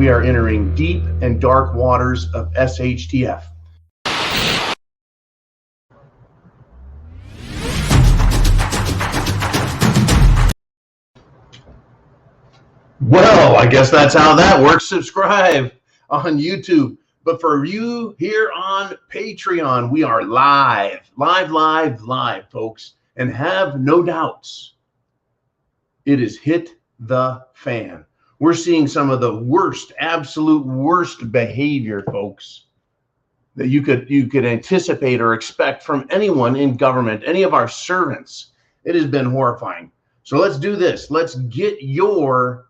we are entering deep and dark waters of SHTF. Well, I guess that's how that works. Subscribe on YouTube. But for you here on Patreon, we are live, folks. And have no doubts, it has hit the fan. We're seeing some of the worst, absolute worst behavior, folks, that you could anticipate or expect from anyone in government, any of our servants. It has been horrifying. So let's do this. Let's get your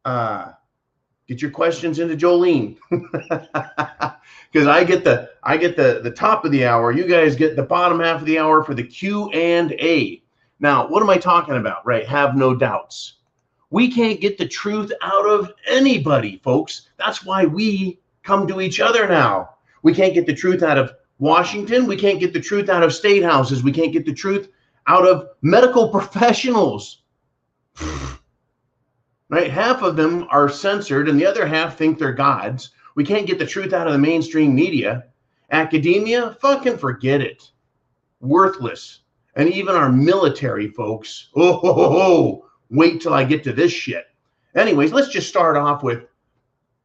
questions into Jolene, because I get the top of the hour. You guys get the bottom half of the hour for the Q&A. Now, what am I talking about? Right? Have no doubts. We can't get the truth out of anybody, folks. That's why we come to each other now. We can't get the truth out of Washington. We can't get the truth out of state houses. We can't get the truth out of medical professionals. Right? Half of them are censored and the other half think they're gods. We can't get the truth out of the mainstream media. Academia, fucking forget it. Worthless. And even our military folks. Wait till I get to this shit. Anyways, let's just start off with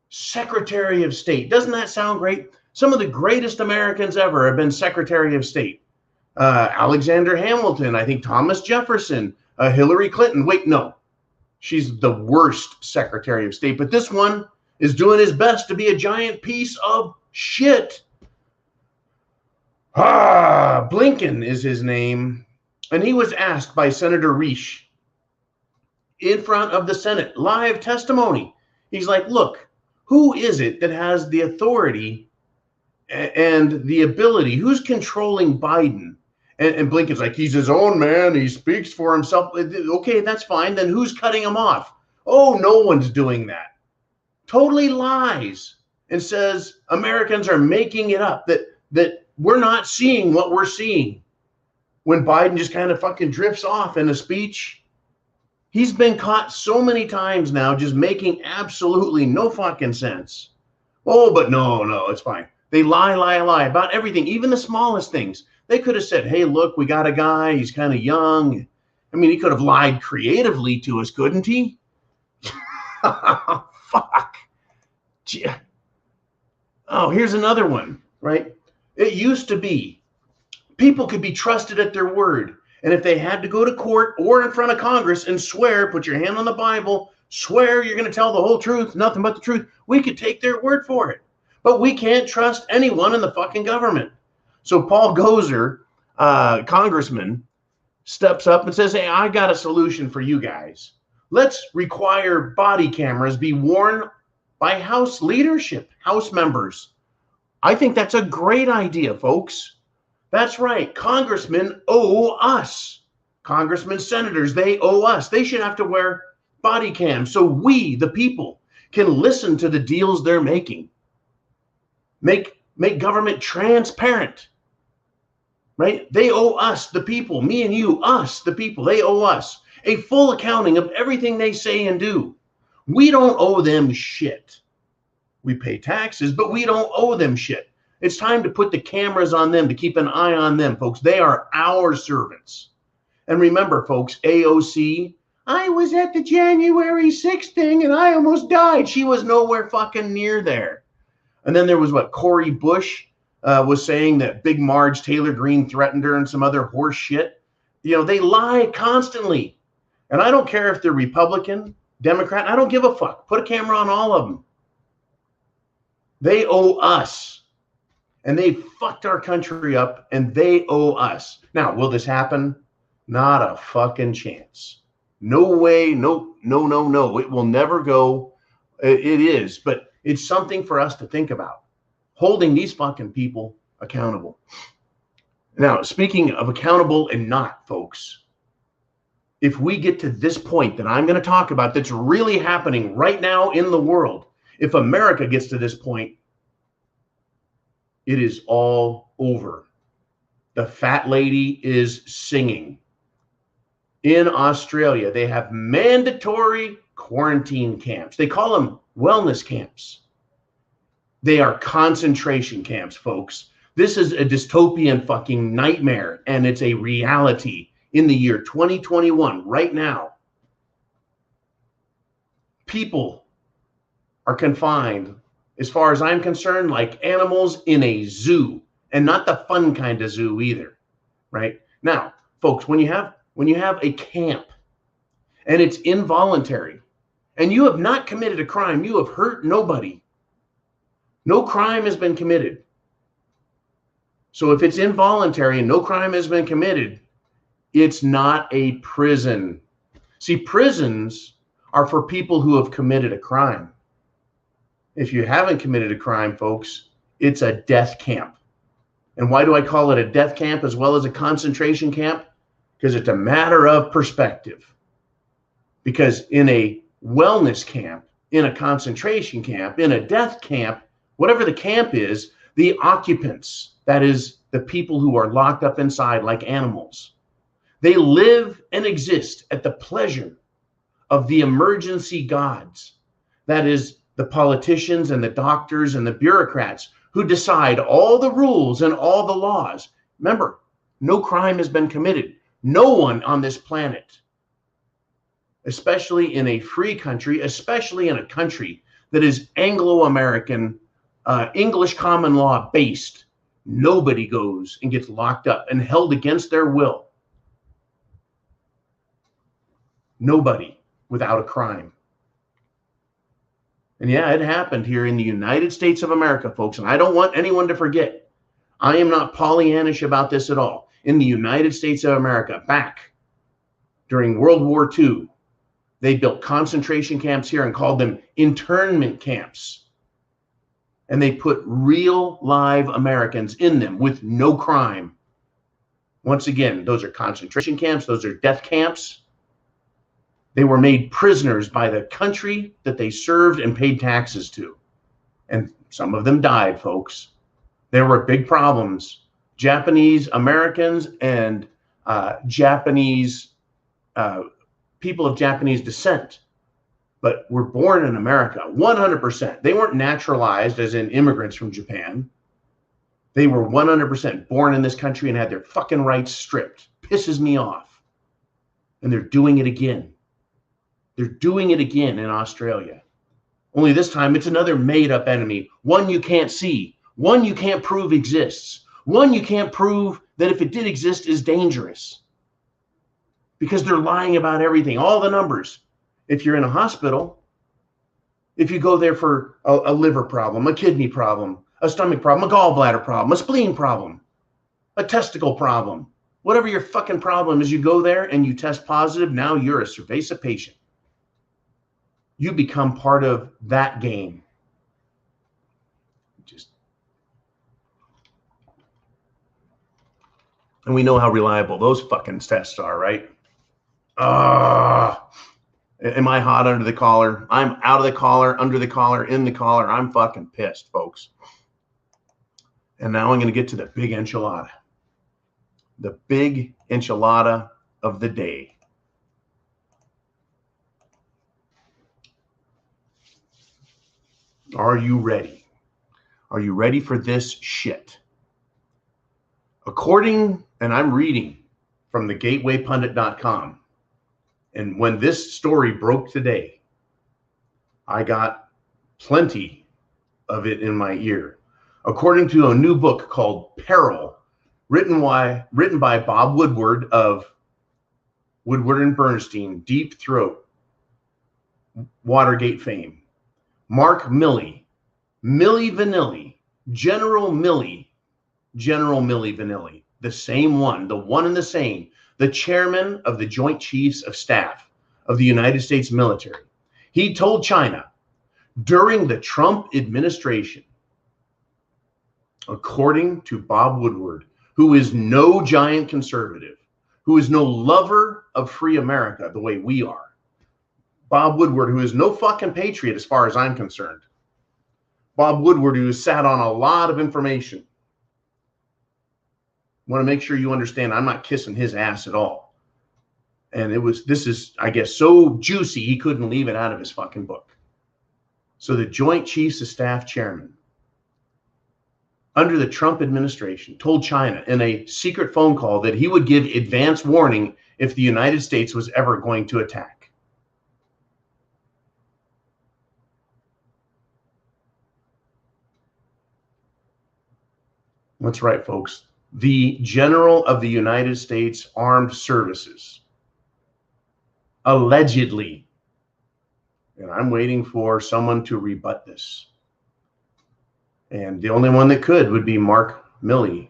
Secretary of State. Doesn't that sound great? Some of the greatest Americans ever have been Secretary of State. Alexander Hamilton, I think Thomas Jefferson, Hillary Clinton. Wait, no. She's the worst Secretary of State. But this one is doing his best to be a giant piece of shit. Blinken is his name. And he was asked by Senator Risch in front of the Senate, live testimony. He's like, look, who is it that has the authority and the ability? Who's controlling Biden? And Blinken's like, he's his own man. He speaks for himself. Okay, that's fine. Then who's cutting him off? Oh, no one's doing that. Totally lies and says Americans are making it up, that we're not seeing what we're seeing. When Biden just kind of fucking drifts off in a speech. He's been caught so many times now just making absolutely no fucking sense. Oh, but no, it's fine. They lie about everything, even the smallest things. They could have said, hey, look, we got a guy. He's kind of young. I mean, he could have lied creatively to us, couldn't he? Fuck. Gee. Oh, here's another one, right? It used to be people could be trusted at their word. And if they had to go to court or in front of Congress and swear, put your hand on the Bible, swear you're going to tell the whole truth, nothing but the truth, we could take their word for it. But we can't trust anyone in the fucking government. So Paul Gozer, congressman, steps up and says, hey, I got a solution for you guys. Let's require body cameras be worn by House leadership, House members. I think that's a great idea, folks. That's right. Congressmen owe us. Congressmen, senators, they owe us. They should have to wear body cams so we, the people, can listen to the deals they're making. Make government transparent. Right? They owe us, the people, me and you, us, the people. They owe us a full accounting of everything they say and do. We don't owe them shit. We pay taxes, but we don't owe them shit. It's time to put the cameras on them, to keep an eye on them, folks. They are our servants. And remember, folks, AOC, I was at the January 6th thing and I almost died. She was nowhere fucking near there. And then there was what Cori Bush was saying that Big Marge Taylor Greene threatened her and some other horse shit. You know, they lie constantly. And I don't care if they're Republican, Democrat. I don't give a fuck. Put a camera on all of them. They owe us. And they fucked our country up, and they owe us. Now, will this happen? Not a fucking chance. No way. No. It will never go. It is. But it's something for us to think about. Holding these fucking people accountable. Now, speaking of accountable and not, folks, if we get to this point that I'm going to talk about that's really happening right now in the world, if America gets to this point, it is all over. The fat lady is singing. In Australia, they have mandatory quarantine camps. They call them wellness camps. They are concentration camps, folks. This is a dystopian fucking nightmare, and it's a reality in the year 2021 right now. People are confined, as far as I'm concerned, like animals in a zoo, and not the fun kind of zoo either, right? Now, folks, when you have a camp and it's involuntary and you have not committed a crime, you have hurt nobody. No crime has been committed. So if it's involuntary and no crime has been committed, it's not a prison. See, prisons are for people who have committed a crime. If you haven't committed a crime, folks, it's a death camp. And why do I call it a death camp as well as a concentration camp? Because it's a matter of perspective. Because in a wellness camp, in a concentration camp, in a death camp, whatever the camp is, the occupants, that is the people who are locked up inside like animals, they live and exist at the pleasure of the emergency gods. That is the politicians and the doctors and the bureaucrats who decide all the rules and all the laws. Remember, no crime has been committed. No one on this planet, especially in a free country, especially in a country that is Anglo-American, English common law based, nobody goes and gets locked up and held against their will. Nobody without a crime. And yeah, it happened here in the United States of America, folks. And I don't want anyone to forget. I am not Pollyannish about this at all. In the United States of America, back during World War II, they built concentration camps here and called them internment camps. And they put real live Americans in them with no crime. Once again, those are concentration camps. Those are death camps. They were made prisoners by the country that they served and paid taxes to. And some of them died, folks. There were big problems. Japanese Americans and Japanese people of Japanese descent, but were born in America, 100%. They weren't naturalized as in immigrants from Japan. They were 100% born in this country and had their fucking rights stripped. Pisses me off. And they're doing it again. They're doing it again in Australia. Only this time it's another made-up enemy, one you can't see, one you can't prove exists, one you can't prove that if it did exist is dangerous. Because they're lying about everything, all the numbers. If you're in a hospital, if you go there for a liver problem, a kidney problem, a stomach problem, a gallbladder problem, a spleen problem, a testicle problem, whatever your fucking problem is, you go there and you test positive, now you're a Cerveza patient. You become part of that game. And we know how reliable those fucking tests are, right? Am I hot under the collar? I'm out of the collar, under the collar, in the collar. I'm fucking pissed, folks. And now I'm going to get to the big enchilada. The big enchilada of the day. Are you ready? Are you ready for this shit? According, and I'm reading from thegatewaypundit.com, and when this story broke today, I got plenty of it in my ear. According to a new book called Peril, written by Bob Woodward of Woodward and Bernstein, Deep Throat, Watergate fame, Mark Milley, Milli Vanilli, General Milley Vanilli, the same one, the one and the same, the chairman of the Joint Chiefs of Staff of the United States military. He told China during the Trump administration, according to Bob Woodward, who is no giant conservative, who is no lover of free America the way we are. Bob Woodward, who is no fucking patriot as far as I'm concerned. Bob Woodward, who has sat on a lot of information. I want to make sure you understand I'm not kissing his ass at all. And this is, I guess, so juicy he couldn't leave it out of his fucking book. So the Joint Chiefs of Staff chairman under the Trump administration told China in a secret phone call that he would give advance warning if the United States was ever going to attack. That's right, folks. The General of the United States Armed Services allegedly, and I'm waiting for someone to rebut this, and the only one that could would be Milley.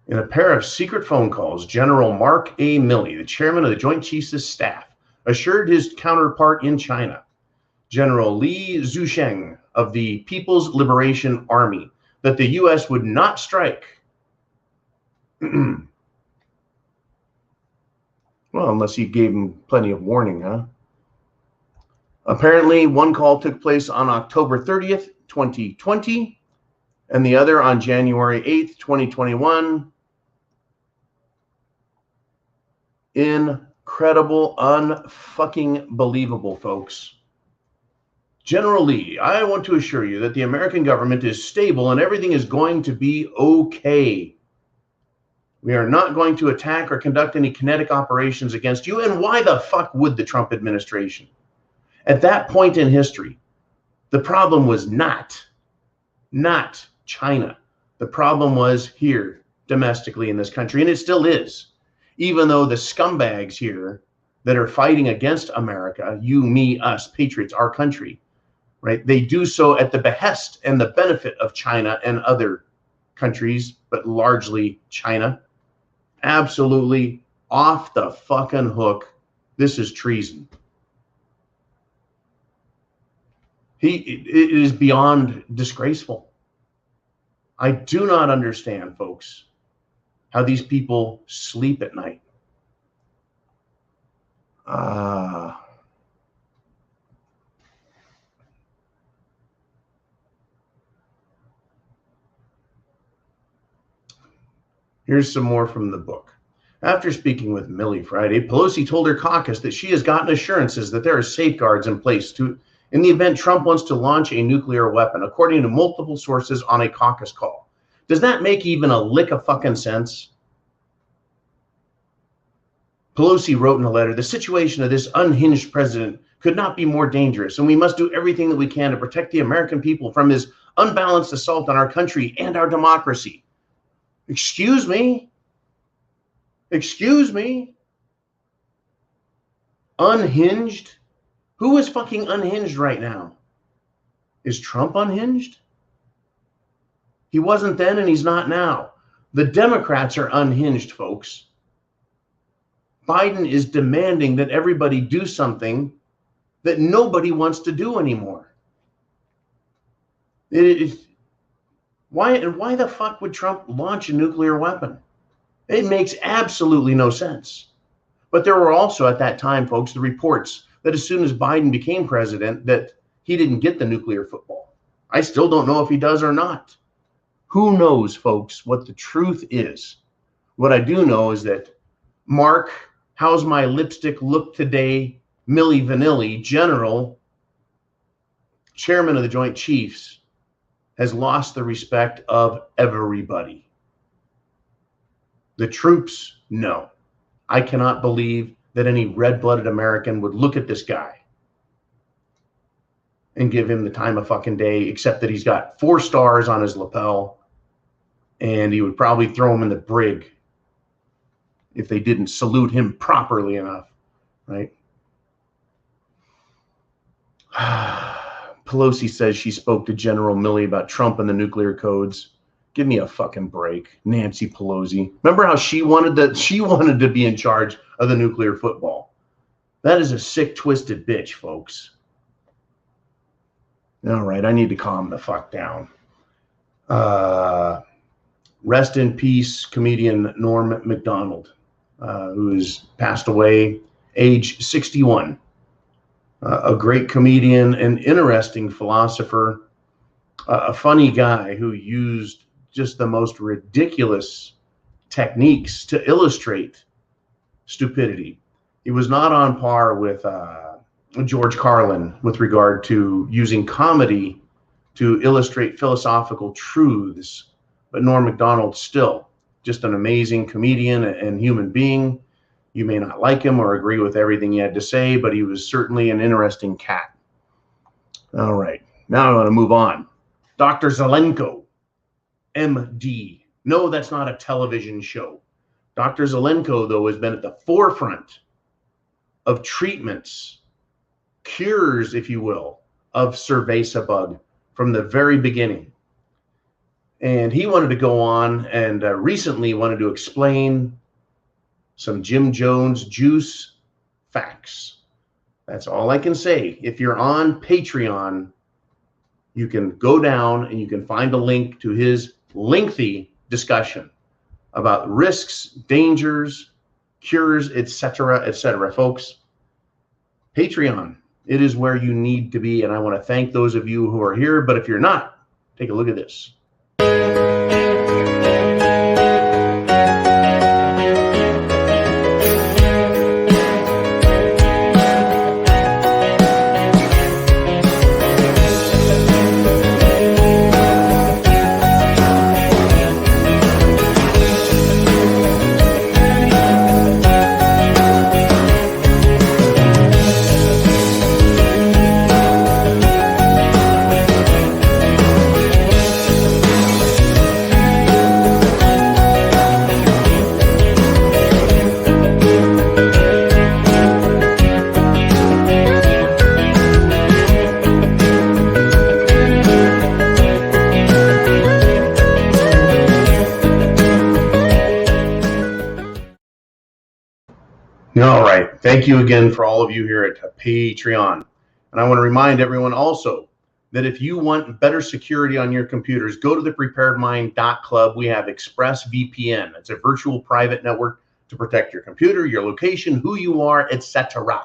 In a pair of secret phone calls, General Mark A. Milley, the chairman of the Joint Chiefs of Staff, assured his counterpart in China, General Li Zusheng of the People's Liberation Army, that the U.S. would not strike. Well, unless he gave him plenty of warning, huh? Apparently, one call took place on October 30th, 2020, and the other on January 8th, 2021. Incredible, unfucking believable, folks. General Lee, I want to assure you that the American government is stable and everything is going to be okay. We are not going to attack or conduct any kinetic operations against you. And why the fuck would the Trump administration? At that point in history, the problem was not China. The problem was here domestically in this country, and it still is. Even though the scumbags here that are fighting against America, you, me, us, patriots, our country, right? They do so at the behest and the benefit of China and other countries, but largely China. Absolutely off the fucking hook. This is treason. It is beyond disgraceful. I do not understand, folks, how these people sleep at night. Here's some more from the book. After speaking with Milley Friday, Pelosi told her caucus that she has gotten assurances that there are safeguards in place in the event Trump wants to launch a nuclear weapon, according to multiple sources on a caucus call. Does that make even a lick of fucking sense? Pelosi wrote in a letter, the situation of this unhinged president could not be more dangerous, and we must do everything that we can to protect the American people from his unbalanced assault on our country and our democracy. Excuse me? Excuse me? Unhinged? Who is fucking unhinged right now? Is Trump unhinged? He wasn't then and he's not now. The Democrats are unhinged, folks. Biden is demanding that everybody do something that nobody wants to do anymore. Why the fuck would Trump launch a nuclear weapon? It makes absolutely no sense. But there were also at that time, folks, the reports that as soon as Biden became president, that he didn't get the nuclear football. I still don't know if he does or not. Who knows, folks, what the truth is? What I do know is that Mark, how's my lipstick look today, Milley Vanilli, General, Chairman of the Joint Chiefs, has lost the respect of everybody. The troops, no. I cannot believe that any red-blooded American would look at this guy and give him the time of fucking day, except that he's got 4 stars on his lapel, and he would probably throw him in the brig if they didn't salute him properly enough, right? Pelosi says she spoke to General Milley about Trump and the nuclear codes. Give me a fucking break, Nancy Pelosi. Remember how she wanted to be in charge of the nuclear football? That is a sick, twisted bitch, folks. All right, I need to calm the fuck down. Rest in peace, comedian Norm Macdonald, who has passed away, age 61. A great comedian, an interesting philosopher, a funny guy who used just the most ridiculous techniques to illustrate stupidity. He was not on par with George Carlin with regard to using comedy to illustrate philosophical truths. But Norm Macdonald, still just an amazing comedian and human being. You may not like him or agree with everything he had to say, but he was certainly an interesting cat. All right, now I want to move on. Dr. Zelenko, MD. No, that's not a television show. Dr. Zelenko, though, has been at the forefront of treatments, cures, if you will, of cerveza bug from the very beginning. And he wanted to go on and recently wanted to explain some Jim Jones juice facts. That's all I can say. If you're on Patreon, you can go down and you can find a link to his lengthy discussion about risks, dangers, cures, etc. Folks, Patreon, it is where you need to be. And I want to thank those of you who are here. But if you're not, take a look at this. All right. Thank you again for all of you here at Patreon. And I want to remind everyone also that if you want better security on your computers, go to thepreparedmind.club. We have ExpressVPN. It's a virtual private network to protect your computer, your location, who you are, etc.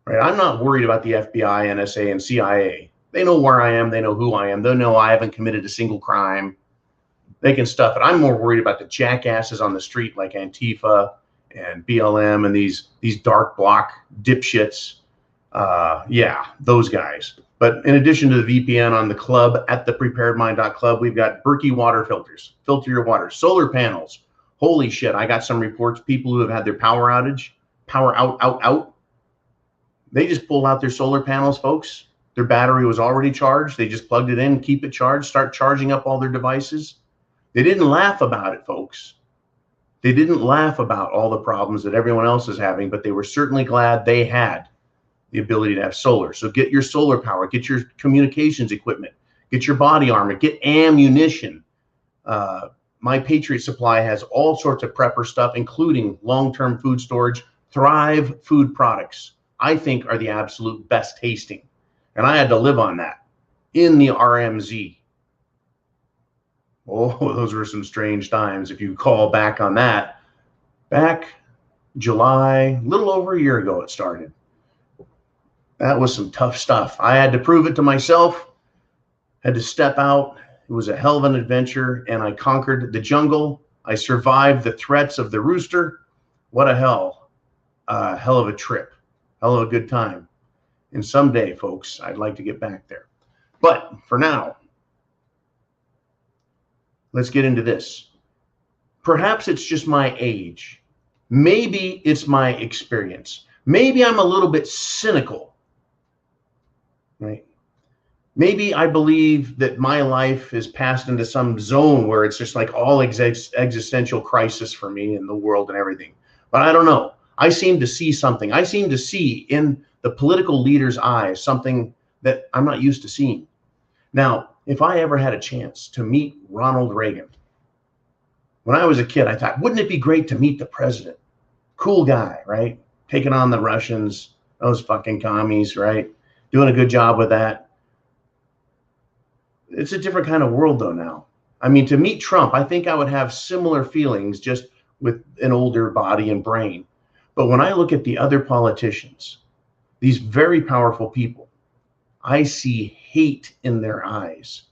Right? I'm not worried about the FBI, NSA, and CIA. They know where I am. They know who I am. They know I haven't committed a single crime. They can stuff it. I'm more worried about the jackasses on the street like Antifa and BLM and these dark block dipshits. Yeah, those guys. But in addition to the VPN on the club at thepreparedmind.club, we've got Berkey water filters. Filter your water. Solar panels. Holy shit, I got some reports. People who have had their power out. They just pulled out their solar panels, folks. Their battery was already charged. They just plugged it in, keep it charged, start charging up all their devices. They didn't laugh about it, folks. They didn't laugh about all the problems that everyone else is having, but they were certainly glad they had the ability to have solar. So get your solar power, get your communications equipment, get your body armor, get ammunition. My Patriot Supply has all sorts of prepper stuff, including long-term food storage. Thrive food products, I think, are the absolute best tasting. And I had to live on that in the RMZ. Oh, those were some strange times. If you call back on that, back July, a little over a year ago it started. That was some tough stuff. I had to prove it to myself, had to step out. It was a hell of an adventure, and I conquered the jungle. I survived the threats of the rooster. What a hell of a trip, hell of a good time. And someday, folks, I'd like to get back there. But for now, let's get into this. Perhaps it's just my age. Maybe it's my experience. Maybe I'm a little bit cynical, right? Maybe I believe that my life is passed into some zone where it's just like all existential crisis for me and the world and everything. But I don't know. I seem to see something. I seem to see in the political leaders' eyes something that I'm not used to seeing. Now, if I ever had a chance to meet Ronald Reagan, when I was a kid, I thought, wouldn't it be great to meet the president? Cool guy, right? Taking on the Russians, those fucking commies, right? Doing a good job with that. It's a different kind of world, though, now. I mean, to meet Trump, I think I would have similar feelings, just with an older body and brain. But when I look at the other politicians, these very powerful people, I see hate in their eyes.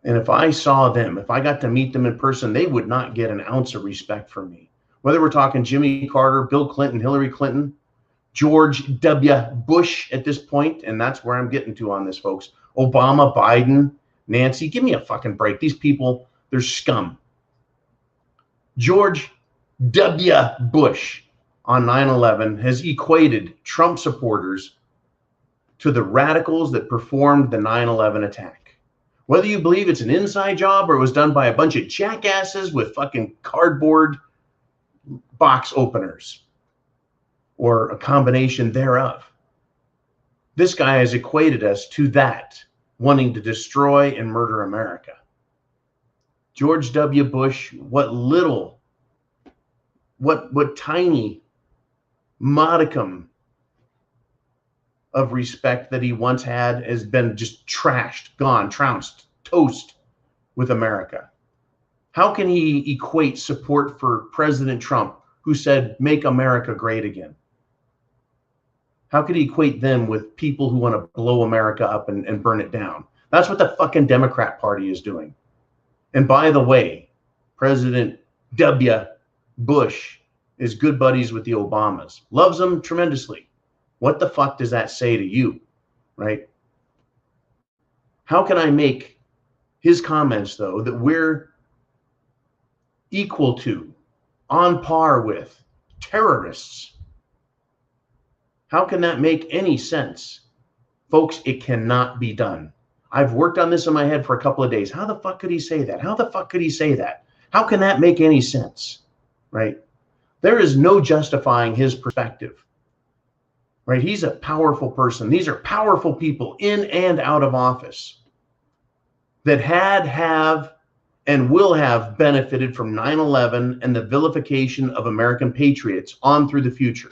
And if I saw them, if I got to meet them in person, they would not get an ounce of respect from me. Whether we're talking Jimmy Carter, Bill Clinton, Hillary Clinton, George W. Bush at this point, and that's where I'm getting to on this, folks. Obama, Biden, Nancy, give me a fucking break. These people, they're scum. George W. Bush on 9/11 has equated Trump supporters to the radicals that performed the 9/11 attack. Whether you believe it's an inside job or it was done by a bunch of jackasses with fucking cardboard box openers or a combination thereof. This guy has equated us to that, wanting to destroy and murder America. George W. Bush, what tiny modicum of respect that he once had has been just trashed, gone, trounced, toast with America. How can he equate support for President Trump, who said, "Make America great again"? How could he equate them with people who want to blow America up and burn it down? That's what the fucking Democrat Party is doing. And by the way, President W. Bush is good buddies with the Obamas, loves them tremendously. What the fuck does that say to you, right? How can I make his comments, though, that we're equal to, on par with terrorists? How can that make any sense? Folks, it cannot be done. I've worked on this in my head for a couple of days. How the fuck could he say that? How the fuck could he say that? How can that make any sense, right? There is no justifying his perspective. Right? He's a powerful person. These are powerful people in and out of office that have, and will have benefited from 9/11 and the vilification of American patriots on through the future.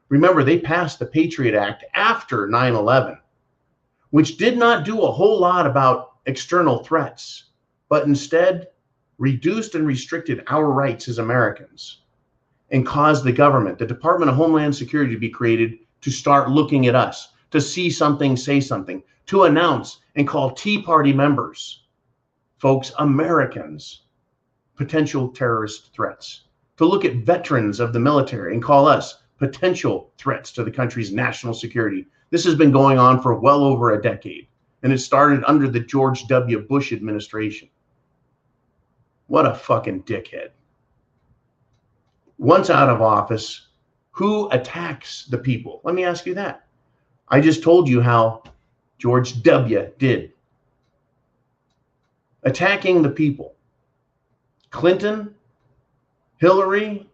Remember, they passed the Patriot Act after 9/11, which did not do a whole lot about external threats, but instead reduced and restricted our rights as Americans and caused the government, the Department of Homeland Security, to be created to start looking at us, to see something, say something, to announce and call Tea Party members, folks, Americans, potential terrorist threats, to look at veterans of the military and call us potential threats to the country's national security. This has been going on for well over a decade, and it started under the George W. Bush administration. What a fucking dickhead. Once out of office, who attacks the people? Let me ask you that. I just told you how George W. did. Attacking the people. Clinton, Hillary,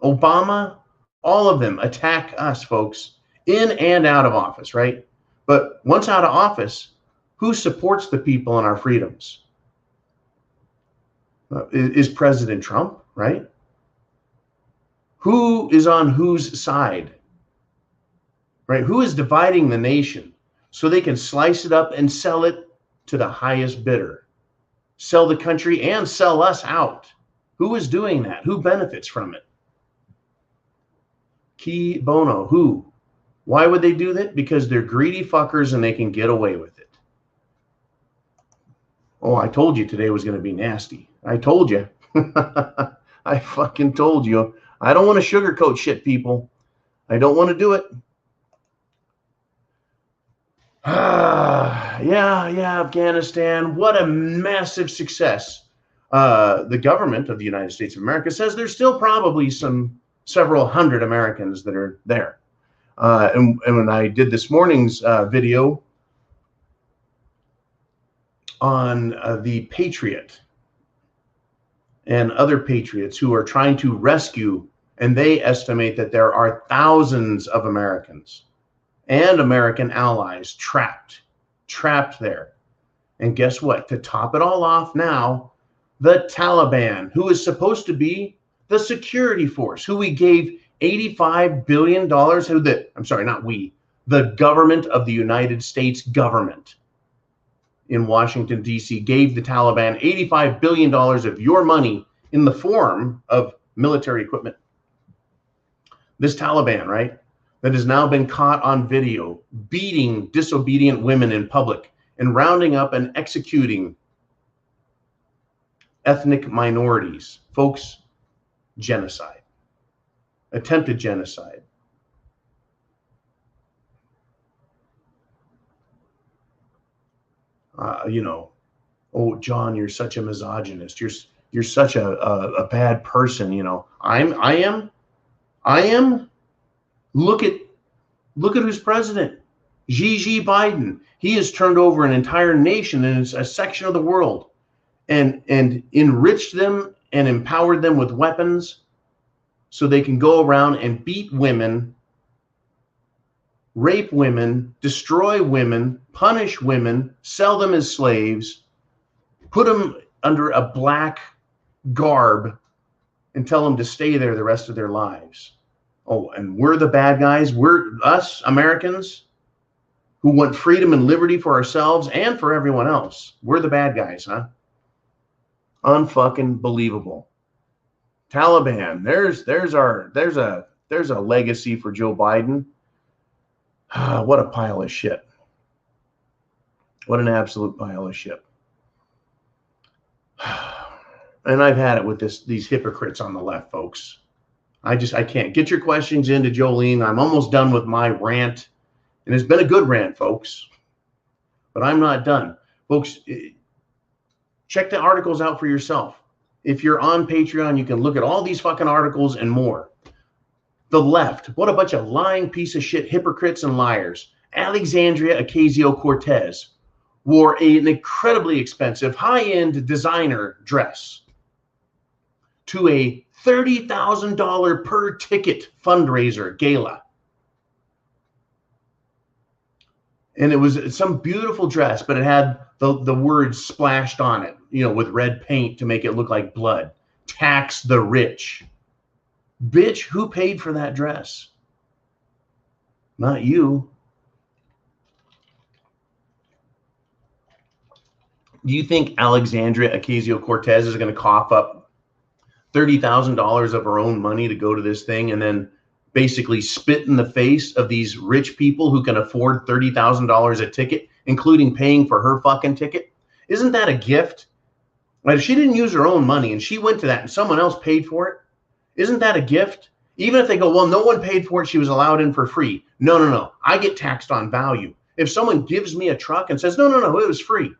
Obama, all of them attack us, folks, in and out of office, right? But once out of office, who supports the people and our freedoms? Is President Trump, right? Who is on whose side, right? Who is dividing the nation so they can slice it up and sell it to the highest bidder? Sell the country and sell us out. Who is doing that? Who benefits from it? Key bono, who? Why would they do that? Because they're greedy fuckers and they can get away with it. Oh, I told you today was going to be nasty. I told you. I fucking told you. I don't want to sugarcoat shit, people. I don't want to do it. Yeah, Afghanistan. What a massive success. The government of the United States of America says there's still probably several hundred Americans that are there. And when I did this morning's video on the Patriot and other patriots who are trying to rescue, and they estimate that there are thousands of Americans and American allies trapped there. And guess what? To top it all off now, the Taliban, who is supposed to be the security force, who we gave $85 billion, the government of the United States government in Washington, D.C. gave the Taliban $85 billion of your money in the form of military equipment. This Taliban, right, that has now been caught on video beating disobedient women in public and rounding up and executing ethnic minorities. Folks, genocide. Attempted genocide. you know, oh, John, you're such a misogynist. You're such a bad person. You know, I am. Look at who's president. Xi Biden. He has turned over an entire nation and a section of the world, and enriched them and empowered them with weapons, so they can go around and beat women, rape women, destroy women, punish women, sell them as slaves, put them under a black garb, and tell them to stay there the rest of their lives. Oh, and we're the bad guys. We're us Americans who want freedom and liberty for ourselves and for everyone else. We're the bad guys, huh? Unfucking believable. Taliban. There's a legacy for Joe Biden. What a pile of shit. What an absolute pile of shit. And I've had it with these hypocrites on the left, folks. I can't. Get your questions into Jolene. I'm almost done with my rant. And it's been a good rant, folks. But I'm not done. Folks, check the articles out for yourself. If you're on Patreon, you can look at all these fucking articles and more. The left, what a bunch of lying piece of shit hypocrites and liars. Alexandria Ocasio-Cortez wore an incredibly expensive high-end designer dress to a $30,000 per ticket fundraiser gala. And it was some beautiful dress, but it had the words splashed on it, you know, with red paint to make it look like blood. Tax the rich. Bitch, who paid for that dress? Not you. Do you think Alexandria Ocasio-Cortez is going to cough up $30,000 of her own money to go to this thing and then basically spit in the face of these rich people who can afford $30,000 a ticket, including paying for her fucking ticket? Isn't that a gift? Like, if she didn't use her own money and she went to that and someone else paid for it, isn't that a gift? Even if they go, well, no one paid for it, she was allowed in for free. No. I get taxed on value. If someone gives me a truck and says, no, it was free.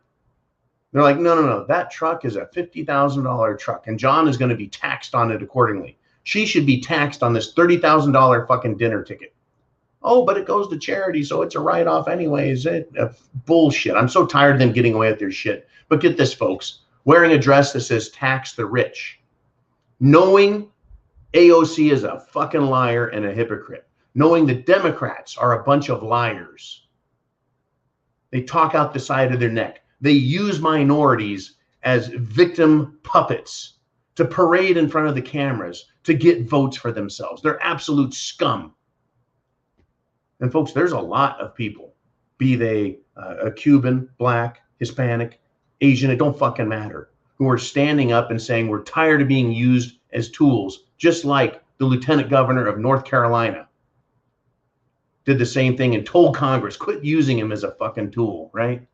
They're like, no, that truck is a $50,000 truck and John is going to be taxed on it accordingly. She should be taxed on this $30,000 fucking dinner ticket. Oh, but it goes to charity, so it's a write-off anyways. Bullshit. I'm so tired of them getting away with their shit. But get this, folks. Wearing a dress that says tax the rich. Knowing AOC is a fucking liar and a hypocrite. Knowing the Democrats are a bunch of liars. They talk out the side of their neck. They use minorities as victim puppets to parade in front of the cameras to get votes for themselves. They're absolute scum. And folks, there's a lot of people, be they a Cuban, black, Hispanic, Asian, it don't fucking matter, who are standing up and saying we're tired of being used as tools, just like the lieutenant governor of North Carolina did the same thing and told Congress, quit using him as a fucking tool, right?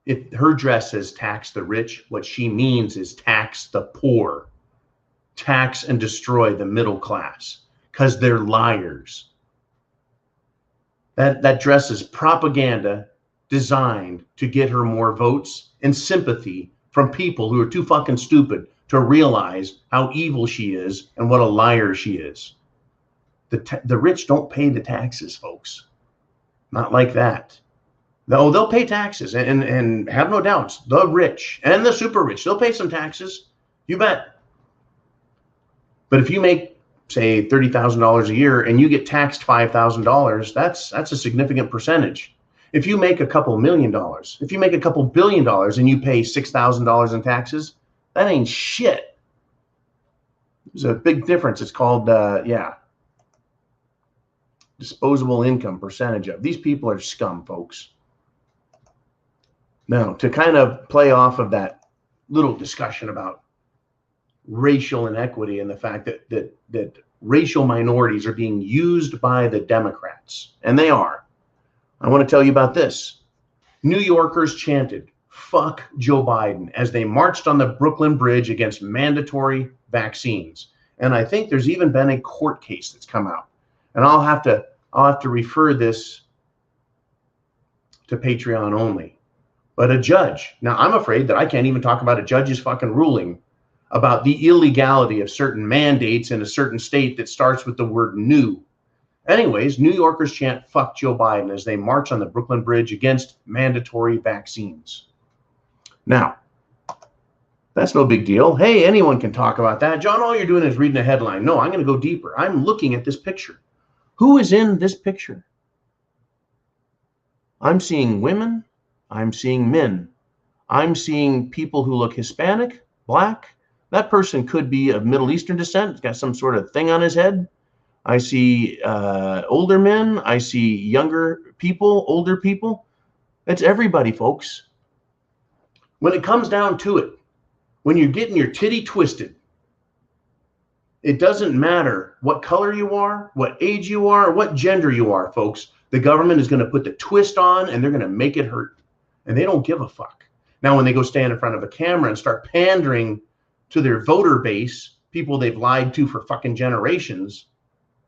If her dress says tax the rich, what she means is tax the poor, tax and destroy the middle class, because they're liars. That dress is propaganda designed to get her more votes and sympathy from people who are too fucking stupid to realize how evil she is and what a liar she is. The rich don't pay the taxes, folks. Not like that. No, they'll pay taxes and have no doubts. The rich and the super rich, they'll pay some taxes. You bet. But if you make, say, $30,000 a year and you get taxed $5,000, that's a significant percentage. If you make a couple $1 million, if you make a couple $1 billion and you pay $6,000 in taxes, that ain't shit. There's a big difference. It's called, disposable income percentage of. These people are scum, folks. Now, to kind of play off of that little discussion about racial inequity and the fact that racial minorities are being used by the Democrats, and they are, I want to tell you about this. New Yorkers chanted, "Fuck Joe Biden," as they marched on the Brooklyn Bridge against mandatory vaccines. And I think there's even been a court case that's come out. And I'll have to refer this to Patreon only, but a judge. Now, I'm afraid that I can't even talk about a judge's fucking ruling about the illegality of certain mandates in a certain state that starts with the word new. Anyways, New Yorkers chant "fuck Joe Biden" as they march on the Brooklyn Bridge against mandatory vaccines. Now, that's no big deal. Hey, anyone can talk about that. John, all you're doing is reading a headline. No, I'm going to go deeper. I'm looking at this picture. Who is in this picture? I'm seeing women. I'm seeing men. I'm seeing people who look Hispanic, black. That person could be of Middle Eastern descent. He's got some sort of thing on his head. I see older men. I see younger people, older people. That's everybody, folks. When it comes down to it, when you're getting your titty twisted, it doesn't matter what color you are, what age you are, or what gender you are, folks. The government is going to put the twist on and they're going to make it hurt. And they don't give a fuck. Now, when they go stand in front of a camera and start pandering to their voter base, people they've lied to for fucking generations,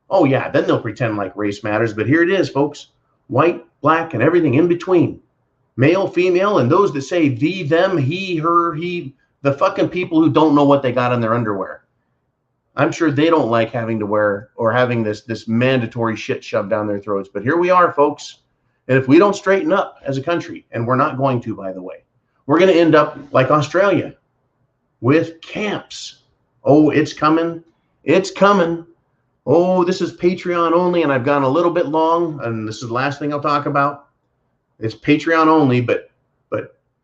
oh yeah, then they'll pretend like race matters. But here it is, folks. White, black, and everything in between. Male, female, and those that say thee, them, he, her, he, the fucking people who don't know what they got in their underwear. I'm sure they don't like having to wear or having this mandatory shit shoved down their throats. But here we are, folks. And if we don't straighten up as a country, and we're not going to, by the way, we're going to end up like Australia with camps. Oh, it's coming. It's coming. Oh, this is Patreon only, and I've gone a little bit long, and this is the last thing I'll talk about. It's Patreon only, but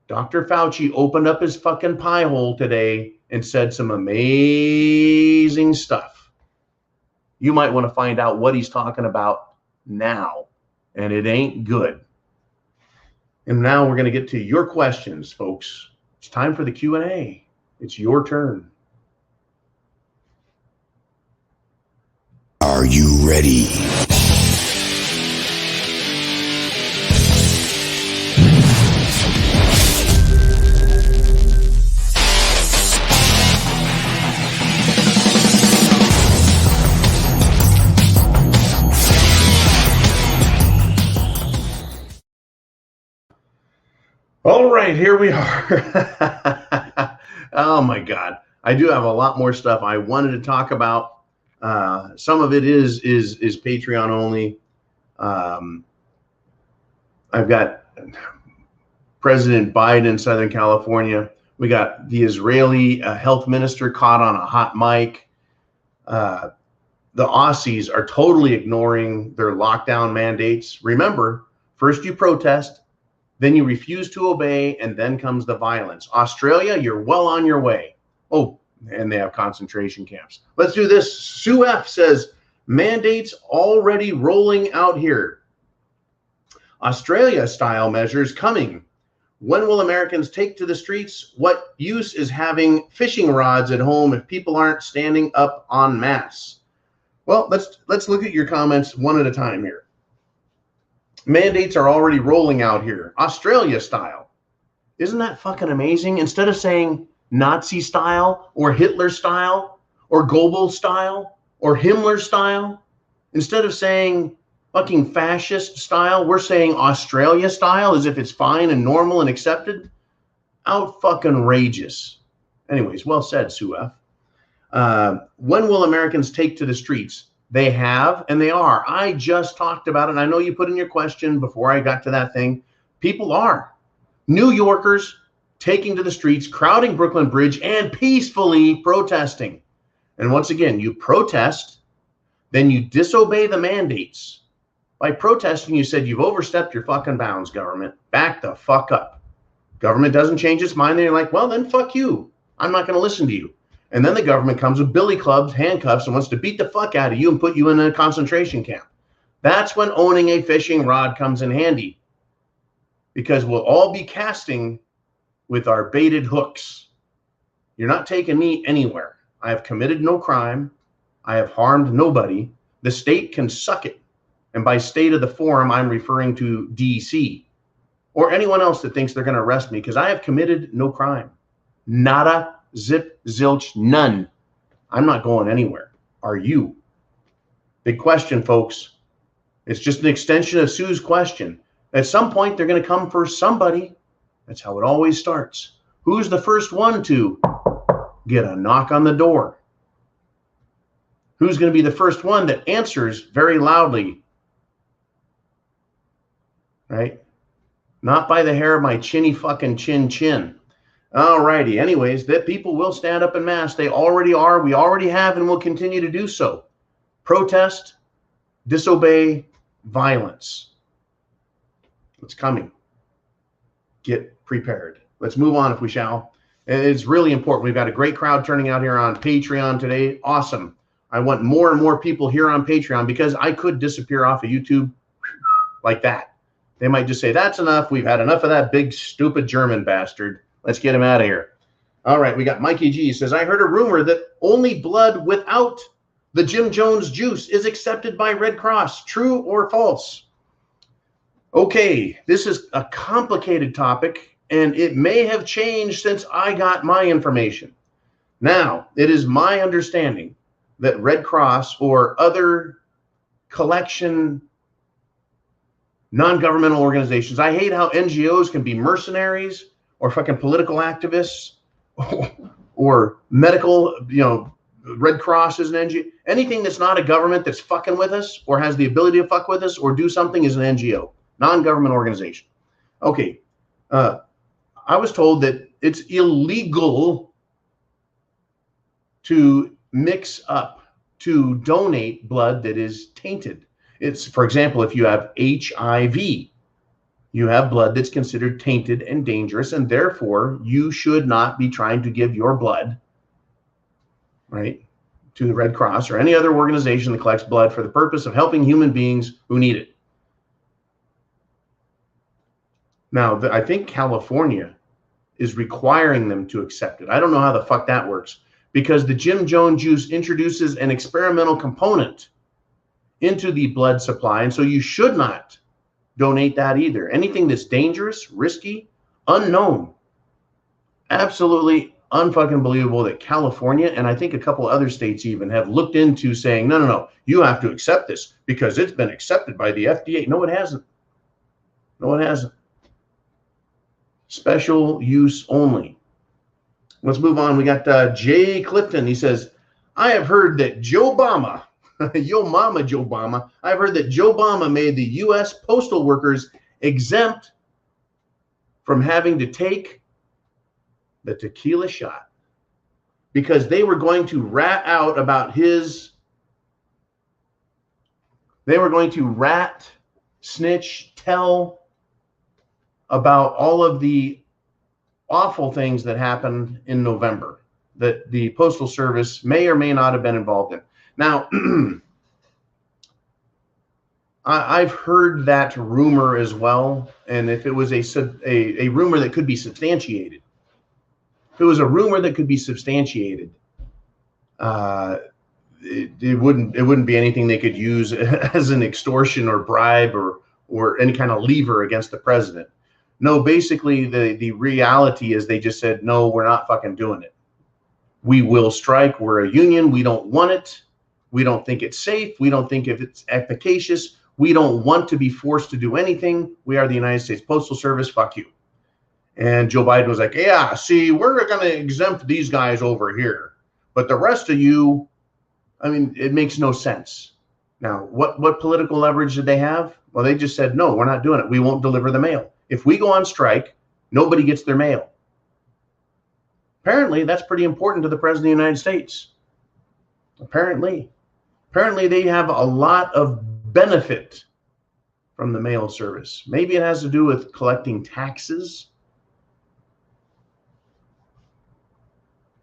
Dr. Fauci opened up his fucking pie hole today and said some amazing stuff. You might want to find out what he's talking about now, and it ain't good. And now we're going to get to your questions, folks. It's time for the Q&A. It's your turn. Are you ready? All right, here we are. Oh my God. I do have a lot more stuff I wanted to talk about. Some of it is Patreon only. I've got President Biden in Southern California. We got the Israeli health minister caught on a hot mic. The Aussies are totally ignoring their lockdown mandates. Remember, first you protest, then you refuse to obey, and then comes the violence. Australia, you're well on your way. Oh, and they have concentration camps. Let's do this. Sue F says, mandates already rolling out here. Australia-style measures coming. When will Americans take to the streets? What use is having fishing rods at home if people aren't standing up en masse? Well, let's look at your comments one at a time here. Mandates are already rolling out here, Australia style. Isn't that fucking amazing? Instead of saying Nazi style or Hitler style or Goebbels style or Himmler style, instead of saying fucking fascist style, we're saying Australia style as if it's fine and normal and accepted. Out fucking rageous. Anyways, well said, Sue F. When will Americans take to the streets? They have, and they are. I just talked about it, and I know you put in your question before I got to that thing. People are. New Yorkers taking to the streets, crowding Brooklyn Bridge, and peacefully protesting. And once again, you protest, then you disobey the mandates. By protesting, you said you've overstepped your fucking bounds, government. Back the fuck up. Government doesn't change its mind. Then you're like, well, then fuck you. I'm not going to listen to you. And then the government comes with billy clubs, handcuffs, and wants to beat the fuck out of you and put you in a concentration camp. That's when owning a fishing rod comes in handy, because we'll all be casting with our baited hooks. You're not taking me anywhere. I have committed no crime. I have harmed nobody. The state can suck it. And by state of the forum, I'm referring to DC or anyone else that thinks they're going to arrest me, because I have committed no crime. Nada. Zip, zilch, none. I'm not going anywhere. Are you? Big question, folks. It's just an extension of Sue's question. At some point, they're going to come for somebody. That's how it always starts. Who's the first one to get a knock on the door? Who's going to be the first one that answers very loudly? Right? Not by the hair of my chinny fucking chin. All righty. Anyways, that people will stand up en masse. They already are. We already have and will continue to do so. Protest, disobey, violence. It's coming. Get prepared. Let's move on if we shall. It's really important. We've got a great crowd turning out here on Patreon today. Awesome. I want more and more people here on Patreon because I could disappear off of YouTube like that. They might just say, that's enough. We've had enough of that big, stupid German bastard. Let's get him out of here. All right, we got Mikey G. Says, I heard a rumor that only blood without the Jim Jones juice is accepted by Red Cross. True or false? Okay, this is a complicated topic, and it may have changed since I got my information. Now, it is my understanding that Red Cross or other collection non-governmental organizations, I hate how NGOs can be mercenaries or fucking political activists or medical, Red Cross is an NGO. Anything that's not a government that's fucking with us or has the ability to fuck with us or do something is an NGO, non-government organization. Okay, I was told that it's illegal to mix up, to donate blood that is tainted. It's, for example, if you have HIV, you have blood that's considered tainted and dangerous, and therefore you should not be trying to give your blood, right, to the Red Cross or any other organization that collects blood for the purpose of helping human beings who need it. Now, I think California is requiring them to accept it. I don't know how the fuck that works, because the Jim Jones juice introduces an experimental component into the blood supply, and so you should not donate that either. Anything that's dangerous, risky, unknown, absolutely unfucking believable that California, and I think a couple other states even, have looked into saying, no, you have to accept this because it's been accepted by the FDA. No, it hasn't. No, it hasn't. Special use only. Let's move on. We got Jay Clifton. He says, I have heard that Joe Obama, yo mama Joe Obama, I've heard that Joe Obama made the U.S. postal workers exempt from having to take the tequila shot because they were going to rat out about snitch, tell about all of the awful things that happened in November that the Postal Service may or may not have been involved in. Now, I've heard that rumor as well, and if it was a rumor that could be substantiated, if it was a rumor that could be substantiated, it wouldn't be anything they could use as an extortion or bribe or any kind of lever against the president. No, basically the reality is they just said, no, we're not fucking doing it. We will strike. We're a union. We don't want it. We don't think it's safe. We don't think if it's efficacious. We don't want to be forced to do anything. We are the United States Postal Service. Fuck you. And Joe Biden was like, yeah, see, we're going to exempt these guys over here. But the rest of you, I mean, it makes no sense. Now, what political leverage did they have? Well, they just said, no, we're not doing it. We won't deliver the mail. If we go on strike, nobody gets their mail. Apparently, that's pretty important to the President of the United States. Apparently they have a lot of benefit from the mail service. Maybe it has to do with collecting taxes.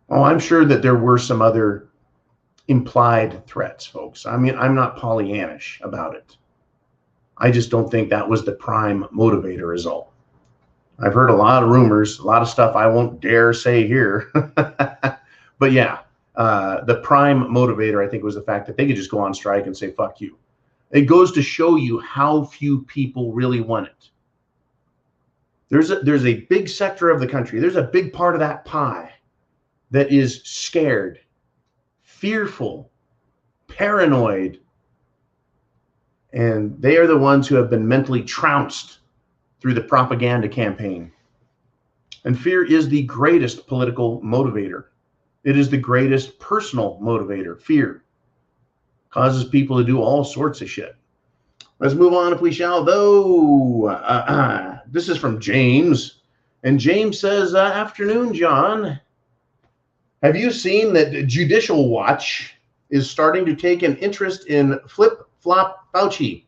Oh, I'm sure that there were some other implied threats, folks. I mean, I'm not Pollyannish about it. I just don't think that was the prime motivator is all. I've heard a lot of rumors, a lot of stuff I won't dare say here. But yeah, the prime motivator, I think, was the fact that they could just go on strike and say, fuck you. It goes to show you how few people really want it. There's a big sector of the country. There's a big part of that pie that is scared, fearful, paranoid. And they are the ones who have been mentally trounced through the propaganda campaign. And fear is the greatest political motivator. It is the greatest personal motivator. Fear causes people to do all sorts of shit. Let's move on if we shall, though. This is from James. And James says, afternoon, John. Have you seen that Judicial Watch is starting to take an interest in flip-flop Fauci?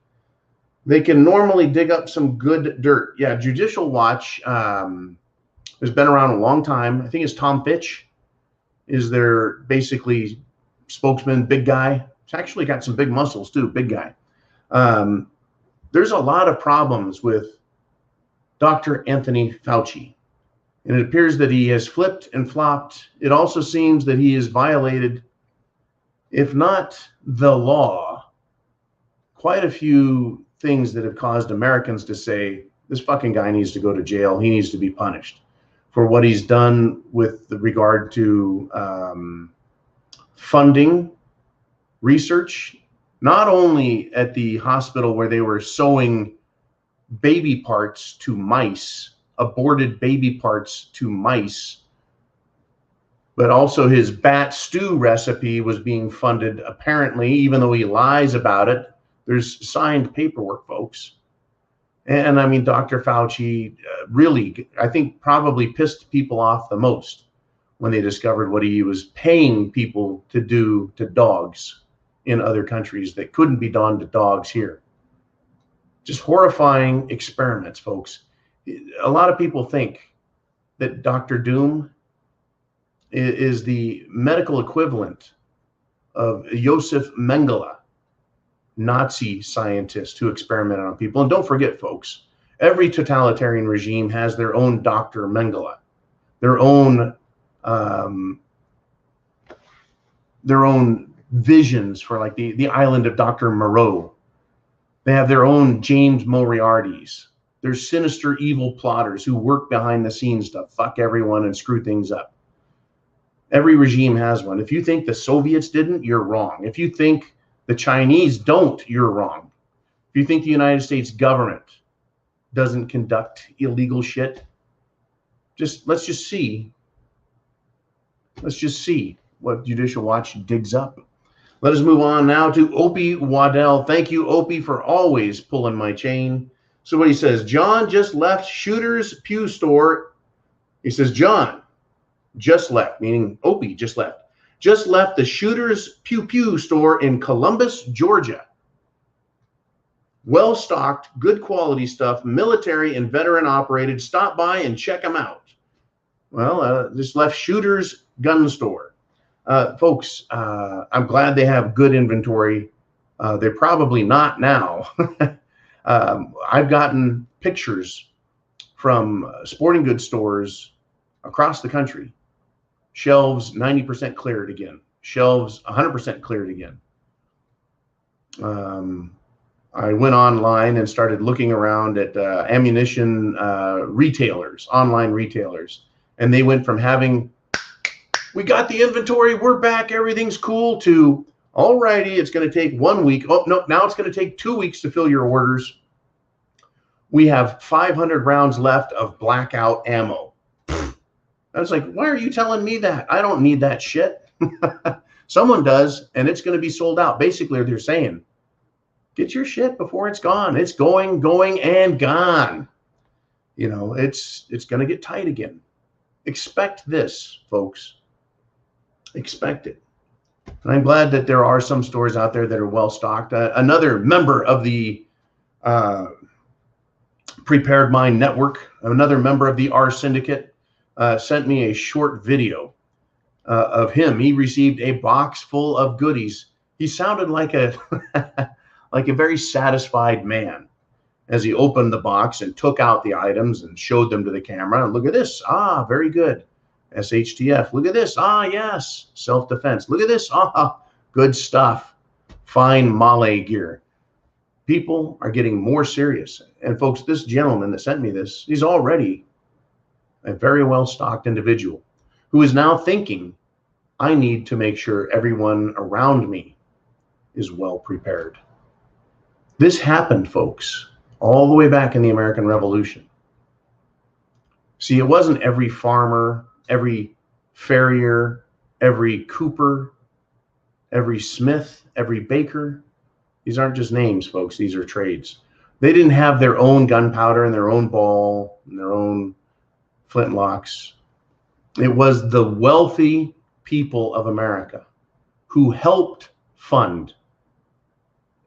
They can normally dig up some good dirt. Yeah, Judicial Watch has been around a long time. I think it's Tom Fitch is their basically spokesman, big guy. He's actually got some big muscles too, big guy. There's a lot of problems with Dr. Anthony Fauci. And it appears that he has flipped and flopped. It also seems that he has violated, if not the law, quite a few things that have caused Americans to say, this fucking guy needs to go to jail. He needs to be punished for what he's done with regard to funding research, not only at the hospital where they were sewing baby parts to mice, aborted baby parts to mice, but also his bat stew recipe was being funded, apparently, even though he lies about it. There's signed paperwork, folks. And I mean, Dr. Fauci really, I think, probably pissed people off the most when they discovered what he was paying people to do to dogs in other countries that couldn't be done to dogs here. Just horrifying experiments, folks. A lot of people think that Dr. Doom is the medical equivalent of Josef Mengele, Nazi scientist who experimented on people. And don't forget, folks, every totalitarian regime has their own Dr. Mengele, their own visions for like the island of Dr. Moreau. They have their own James Moriartys. There's sinister, evil plotters who work behind the scenes to fuck everyone and screw things up. Every regime has one. If you think the Soviets didn't, you're wrong. If you think the Chinese don't, you're wrong. If you think the United States government doesn't conduct illegal shit, let's just see what Judicial Watch digs up. Let us move on now to Opie Waddell. Thank you, Opie, for always pulling my chain. So what he says, John just left Shooter's Pew Store. He says, John just left, meaning Opie just left the Shooter's Pew Store in Columbus, Georgia. Well-stocked, good quality stuff, military and veteran operated. Stop by and check them out. Well, just left Shooter's Gun Store. Folks, I'm glad they have good inventory. They're probably not now. I've gotten pictures from sporting goods stores across the country. Shelves 90% cleared again. Shelves 100% cleared again. I went online and started looking around at ammunition retailers, online retailers. And they went from having, we got the inventory, we're back, everything's cool, to, all righty, it's going to take 1 week. Oh, no, now it's going to take 2 weeks to fill your orders. We have 500 rounds left of blackout ammo. I was like, why are you telling me that? I don't need that shit. Someone does, and it's going to be sold out. Basically, they're saying, get your shit before it's gone. It's going, and gone. You know, it's going to get tight again. Expect this, folks. Expect it. And I'm glad that there are some stores out there that are well stocked. Another member of the Prepared Mind Network, another member of the R Syndicate, sent me a short video of him. He received a box full of goodies. He sounded like a like a very satisfied man as he opened the box and took out the items and showed them to the camera. Look at this. Ah, very good. SHTF. Look at this. Ah, yes. Self-defense. Look at this. Ah, good stuff. Fine Malay gear. People are getting more serious. And folks, this gentleman that sent me this, he's already a very well-stocked individual who is now thinking, I need to make sure everyone around me is well prepared. This happened, folks, all the way back in the American Revolution. See, it wasn't every farmer, every farrier, every cooper, every smith, every baker. These aren't just names, folks. These are trades. They didn't have their own gunpowder and their own ball and their own flintlocks. It was the wealthy people of America who helped fund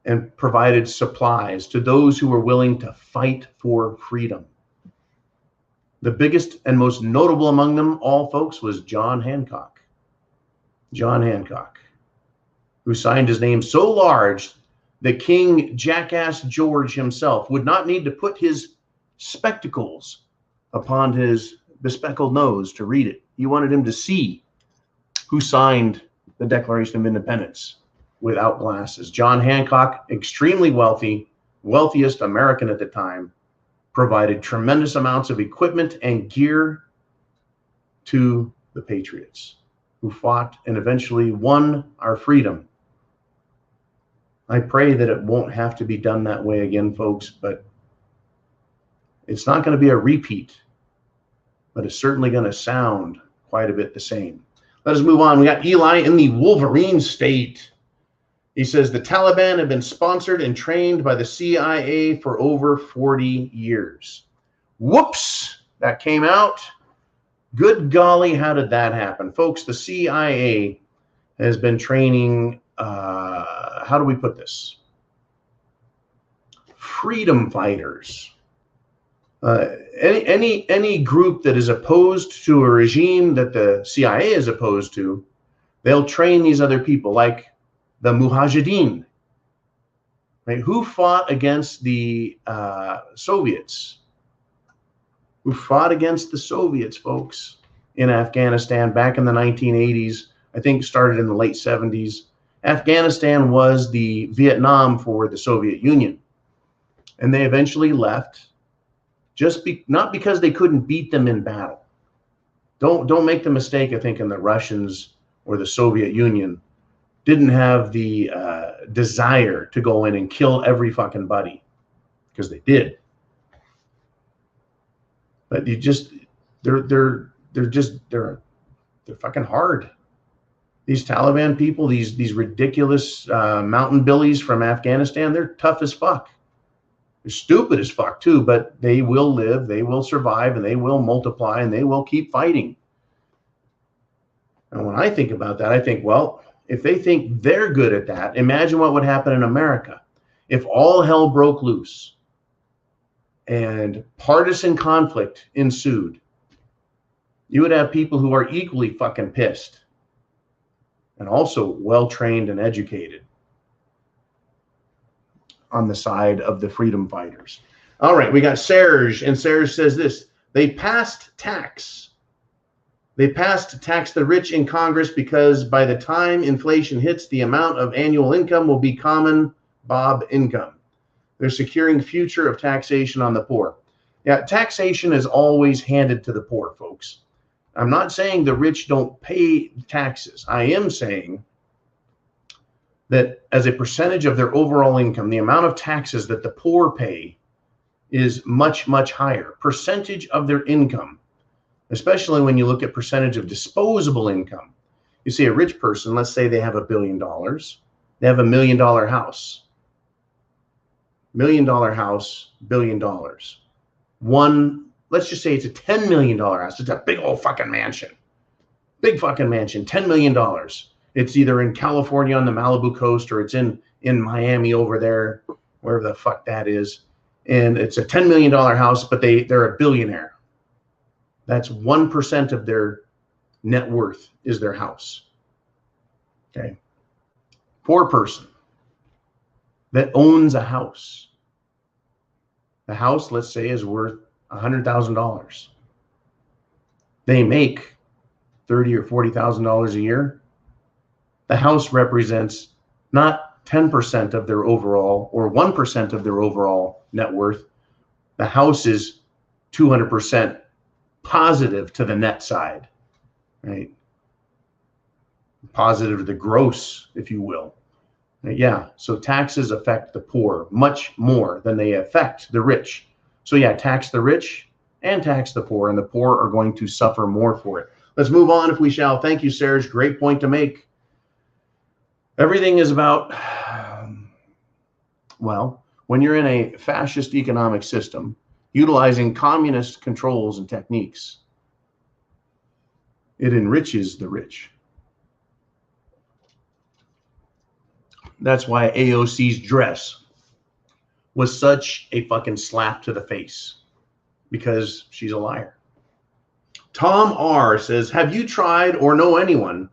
and provided supplies to those who were willing to fight for freedom. The biggest and most notable among them all, folks, was John Hancock. John Hancock, who signed his name so large that King Jackass George himself would not need to put his spectacles upon his bespectacled nose to read it. He wanted him to see who signed the Declaration of Independence without glasses. John Hancock, extremely wealthy, wealthiest American at the time, provided tremendous amounts of equipment and gear to the patriots who fought and eventually won our freedom. I pray that it won't have to be done that way again, folks, but it's not going to be a repeat, but it's certainly going to sound quite a bit the same. Let us move on. We got Eli in the Wolverine state. He says the Taliban have been sponsored and trained by the CIA for over 40 years. Whoops, that came out. Good golly, how did that happen? Folks, the CIA has been training, how do we put this? Freedom fighters. Any group that is opposed to a regime that the CIA is opposed to, they'll train these other people, like the Mujahideen, right? Who fought against the Soviets? Who fought against the Soviets, folks, in Afghanistan back in the 1980s? I think started in the late 70s. Afghanistan was the Vietnam for the Soviet Union, and they eventually left. Not because they couldn't beat them in battle. Don't make the mistake of thinking the Russians or the Soviet Union didn't have the desire to go in and kill every fucking buddy, because they did. But they're fucking hard. These Taliban people, these ridiculous mountain billies from Afghanistan, they're tough as fuck. They're stupid as fuck too, but they will live, they will survive, and they will multiply, and they will keep fighting. And when I think about that, I think, well, if they think they're good at that, imagine what would happen in America if all hell broke loose and partisan conflict ensued. You would have people who are equally fucking pissed and also well-trained and educated on the side of the freedom fighters. All right, we got Serge, and Serge says this: they passed tax to tax the rich in Congress because by the time inflation hits, the amount of annual income will be common Bob income. They're securing future of taxation on the poor. Yeah, taxation is always handed to the poor, folks. I'm not saying the rich don't pay taxes. I am saying that as a percentage of their overall income, the amount of taxes that the poor pay is much, much higher. Percentage of their income, especially when you look at percentage of disposable income. You see a rich person, let's say they have $1 billion. They have $1 million house. $1 million house, $1 billion. One, let's just say it's a $10 million house. It's a big old fucking mansion. Big fucking mansion, $10 million. It's either in California on the Malibu coast, or it's in Miami over there, wherever the fuck that is. And it's a $10 million house, but they're a billionaire. That's 1% of their net worth is their house. Okay. Poor person that owns a house. The house, let's say, is worth $100,000. They make $30,000 or $40,000 a year. The house represents not 10% of their overall or 1% of their overall net worth. The house is 200% positive to the net side, right? Positive to the gross, if you will. Yeah, so taxes affect the poor much more than they affect the rich. So yeah, tax the rich, and tax the poor, and the poor are going to suffer more for it. Let's move on if we shall. Thank you, Serge. Great point to make. Everything is about, well, when you're in a fascist economic system, utilizing communist controls and techniques, it enriches the rich. That's why AOC's dress was such a fucking slap to the face, because she's a liar. Tom R says, have you tried or know anyone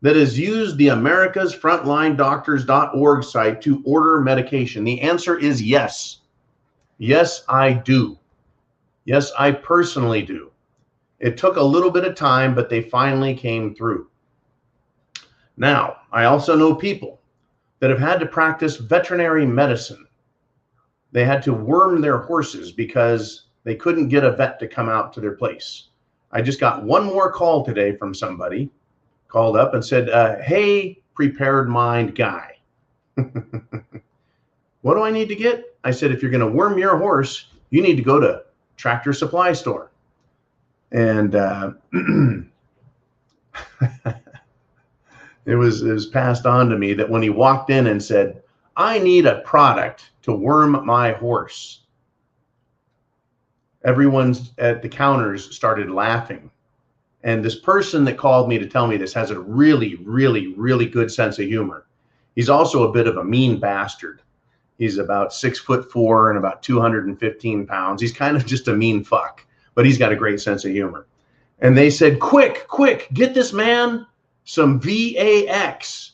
that has used the americasfrontlinedoctors.org site to order medication? The answer is yes. Yes, I do. Yes, I personally do. It took a little bit of time, but they finally came through. Now, I also know people that have had to practice veterinary medicine. They had to worm their horses because they couldn't get a vet to come out to their place. I just got one more call today from somebody, called up and said, hey, prepared mind guy. What do I need to get? I said, if you're going to worm your horse, you need to go to Tractor Supply Store. And it was passed on to me that when he walked in and said, I need a product to worm my horse, everyone at the counters started laughing. And this person that called me to tell me this has a really, really, really good sense of humor. He's also a bit of a mean bastard. He's about 6'4" and about 215 pounds. He's kind of just a mean fuck, but he's got a great sense of humor. And they said, quick, get this man some VAX.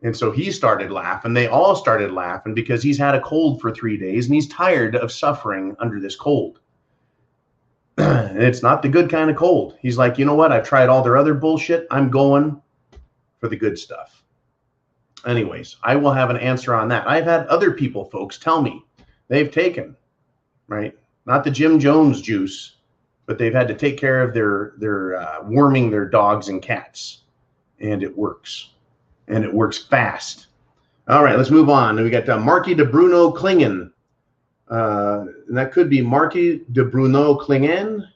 And so he started laughing. They all started laughing because he's had a cold for 3 days and he's tired of suffering under this cold. And it's not the good kind of cold. He's like, you know what? I've tried all their other bullshit. I'm going for the good stuff. Anyways, I will have an answer on that. I've had other people, folks, tell me they've taken, right? Not the Jim Jones juice, but they've had to take care of their worming their dogs and cats. And it works. And it works fast. All right, let's move on. We got Marky de Bruno Klingen. And that could be Marky de Bruno Klingen.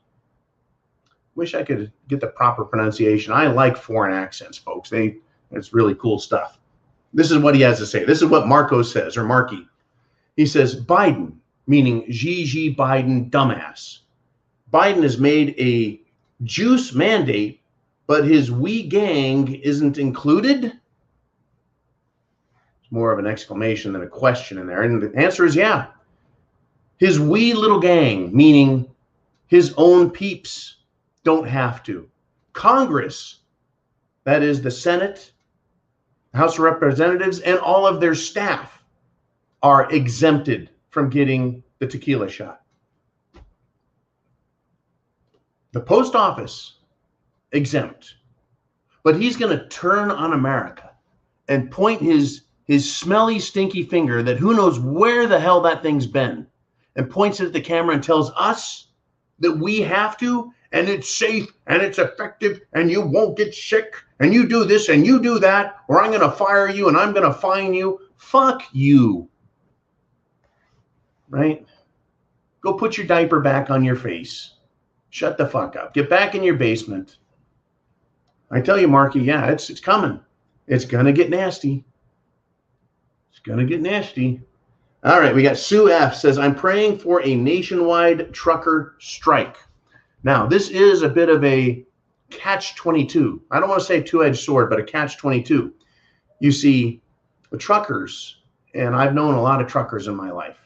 Wish I could get the proper pronunciation. I like foreign accents, folks. It's really cool stuff. This is what he has to say. This is what Marco says, or Marky. He says, Biden, meaning Gigi Biden dumbass. Biden has made a juice mandate, but his wee gang isn't included. It's more of an exclamation than a question in there. And the answer is yeah. His wee little gang, meaning his own peeps, don't have to. Congress, that is the Senate, House of Representatives, and all of their staff are exempted from getting the tequila shot. The post office, exempt. But he's going to turn on America and point his smelly, stinky finger that who knows where the hell that thing's been, and points it at the camera and tells us that we have to, and it's safe, and it's effective, and you won't get sick, and you do this, and you do that, or I'm going to fire you, and I'm going to fine you. Fuck you. Right? Go put your diaper back on your face. Shut the fuck up. Get back in your basement. I tell you, Marky, yeah, it's coming. It's going to get nasty. It's going to get nasty. All right, we got Sue F. says, I'm praying for a nationwide trucker strike. Now, this is a bit of a catch-22. I don't want to say two-edged sword, but a catch-22. You see, the truckers, and I've known a lot of truckers in my life.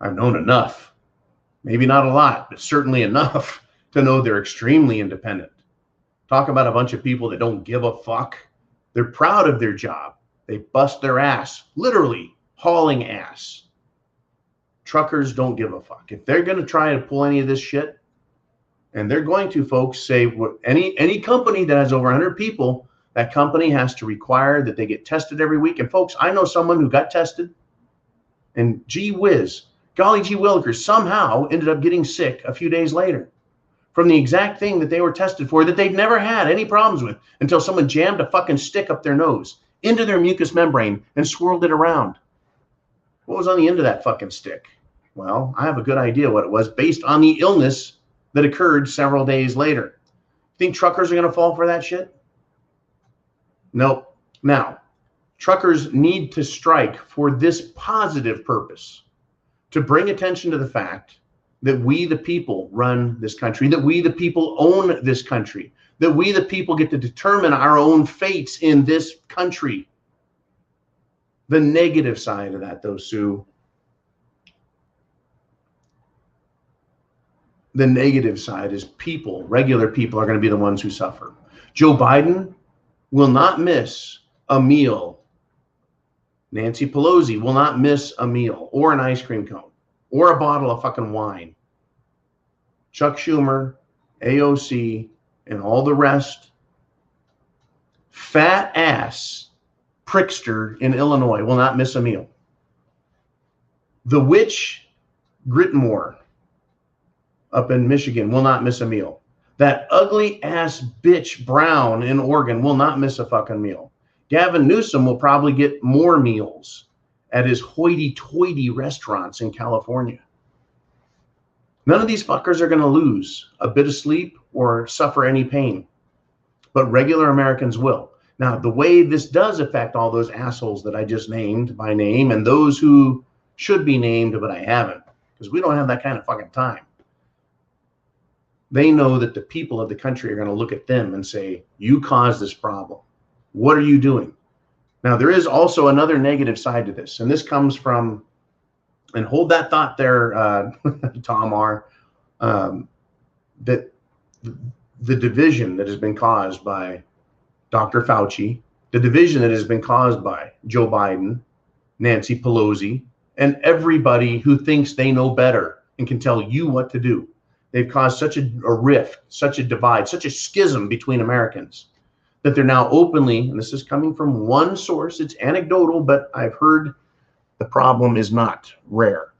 I've known enough. Maybe not a lot, but certainly enough to know they're extremely independent. Talk about a bunch of people that don't give a fuck. They're proud of their job. They bust their ass, literally hauling ass. Truckers don't give a fuck. If they're going to try to pull any of this shit, and they're going to, folks, say any company that has over 100 people, that company has to require that they get tested every week. And folks, I know someone who got tested, and gee whiz, golly gee willikers, somehow ended up getting sick a few days later from the exact thing that they were tested for that they'd never had any problems with until someone jammed a fucking stick up their nose into their mucous membrane and swirled it around. What was on the end of that fucking stick? Well, I have a good idea what it was based on the illness that occurred several days later. Think truckers are going to fall for that shit? Nope. Now, truckers need to strike for this positive purpose, to bring attention to the fact that we the people run this country, that we the people own this country, that we the people get to determine our own fates in this country. The negative side of that, though, Sue, the negative side is people, regular people, are going to be the ones who suffer. Joe Biden will not miss a meal. Nancy Pelosi will not miss a meal or an ice cream cone or a bottle of fucking wine. Chuck Schumer, AOC, and all the rest, fat ass prickster in Illinois will not miss a meal. The witch Gritmore up in Michigan will not miss a meal. That ugly ass bitch Brown in Oregon will not miss a fucking meal. Gavin Newsom will probably get more meals at his hoity-toity restaurants in California. None of these fuckers are going to lose a bit of sleep or suffer any pain, but regular Americans will. Now, the way this does affect all those assholes that I just named by name and those who should be named, but I haven't, because we don't have that kind of fucking time. They know that the people of the country are going to look at them and say, you caused this problem. What are you doing? Now, there is also another negative side to this, and this comes from, and hold that thought there, Tom R., that the division that has been caused by Dr. Fauci, the division that has been caused by Joe Biden, Nancy Pelosi, and everybody who thinks they know better and can tell you what to do. They've caused such a rift, such a divide, such a schism between Americans that they're now openly, and this is coming from one source, it's anecdotal, but I've heard the problem is not rare.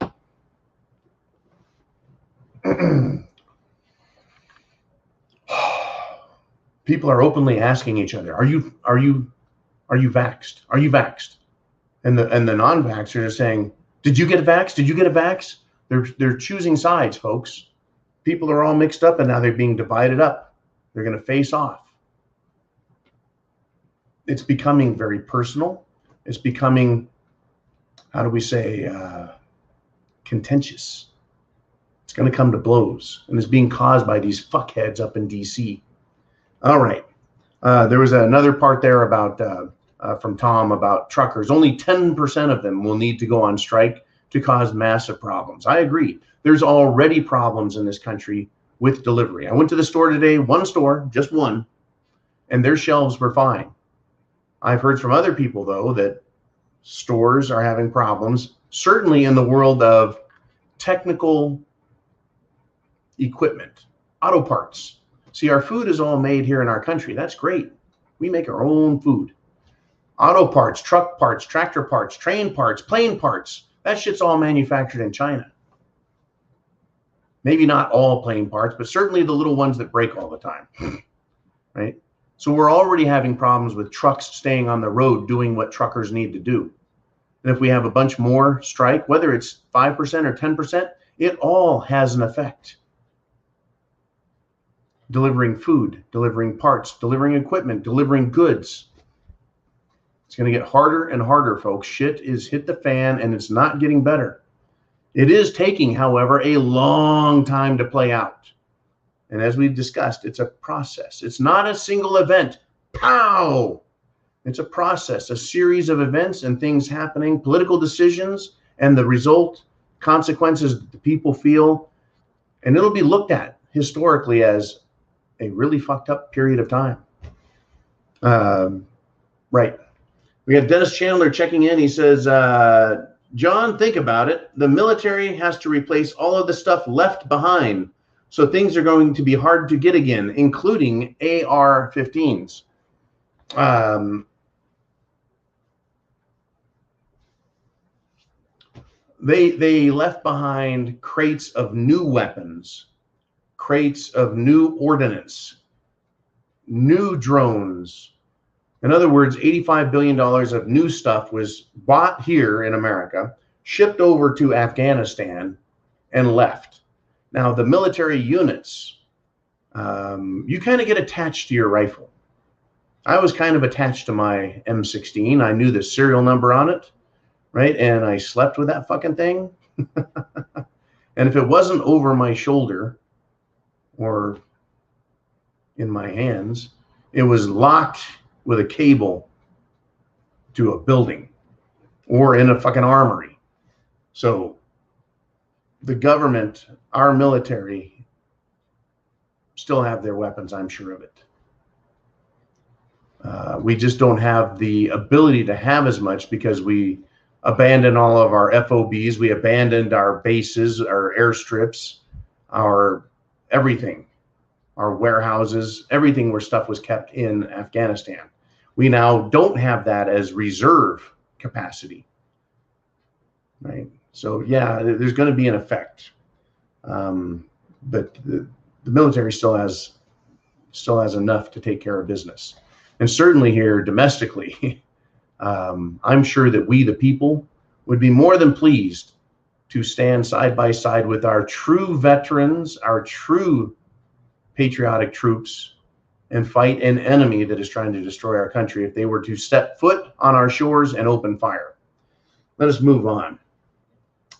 People are openly asking each other, are you vaxxed? Are you vaxxed? And the non-vaxxers are saying, did you get a vax? Did you get a vax? They're choosing sides, folks. People are all mixed up and now they're being divided up. They're going to face off. It's becoming very personal. It's becoming, how do we say, contentious. It's going to come to blows, and it's being caused by these fuckheads up in DC. All right. There was another part there about from Tom about truckers. Only 10% of them will need to go on strike to cause massive problems. I agree. There's already problems in this country with delivery. I went to the store today, one store, just one, and their shelves were fine. I've heard from other people, though, that stores are having problems, certainly in the world of technical equipment, auto parts. See, our food is all made here in our country. That's great. We make our own food. Auto parts, truck parts, tractor parts, train parts, plane parts, that shit's all manufactured in China. Maybe not all plane parts, but certainly the little ones that break all the time, right? So we're already having problems with trucks staying on the road doing what truckers need to do. And if we have a bunch more strike, whether it's 5% or 10%, it all has an effect. Delivering food, delivering parts, delivering equipment, delivering goods. It's going to get harder and harder, folks. Shit is hit the fan and it's not getting better. It is taking, however, a long time to play out. And as we've discussed, it's a process. It's not a single event. Pow! It's a process, a series of events and things happening, political decisions, and the result, consequences that the people feel. And it'll be looked at historically as a really fucked up period of time. Right. We have Dennis Chandler checking in. He says, John, think about it. The military has to replace all of the stuff left behind. So things are going to be hard to get again, including AR-15s. They left behind crates of new weapons, crates of new ordnance, new drones. In other words, $85 billion of new stuff was bought here in America, shipped over to Afghanistan, and left. Now, the military units, you kind of get attached to your rifle. I was kind of attached to my M16. I knew the serial number on it, right? And I slept with that fucking thing. And if it wasn't over my shoulder or in my hands, it was locked with a cable to a building or in a fucking armory. So the government, our military, still have their weapons, I'm sure of it. We just don't have the ability to have as much because we abandoned all of our FOBs. We abandoned our bases, our airstrips, our everything, our warehouses, everything where stuff was kept in Afghanistan. We now don't have that as reserve capacity, right? So yeah, there's going to be an effect, but the military still has enough to take care of business. And certainly here domestically, I'm sure that we, the people, would be more than pleased to stand side by side with our true veterans, our true patriotic troops, and fight an enemy that is trying to destroy our country if they were to step foot on our shores and open fire. Let us move on.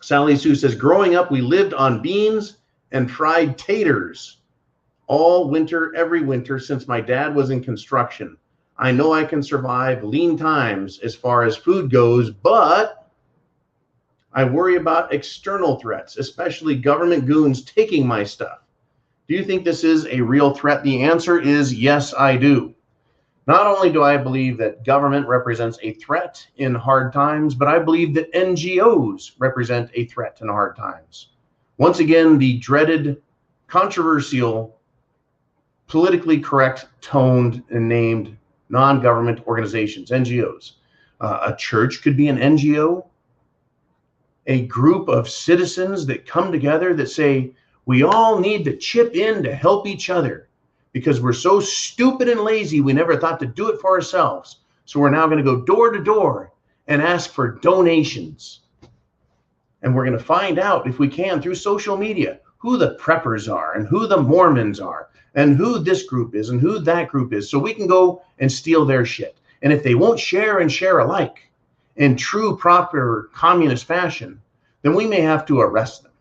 Sally Sue says, growing up, we lived on beans and fried taters all winter, every winter, since my dad was in construction. I know I can survive lean times as far as food goes, but I worry about external threats, especially government goons taking my stuff. Do you think this is a real threat? The answer is yes, I do. Not only do I believe that government represents a threat in hard times, but I believe that NGOs represent a threat in hard times. Once again, the dreaded, controversial, politically correct, toned, and named non-government organizations, NGOs. A church could be an NGO. A group of citizens that come together that say, we all need to chip in to help each other because we're so stupid and lazy, we never thought to do it for ourselves. So we're now going to go door to door and ask for donations. And we're going to find out, if we can, through social media, who the preppers are and who the Mormons are and who this group is and who that group is, so we can go and steal their shit. And if they won't share and share alike in true, proper communist fashion, then we may have to arrest them.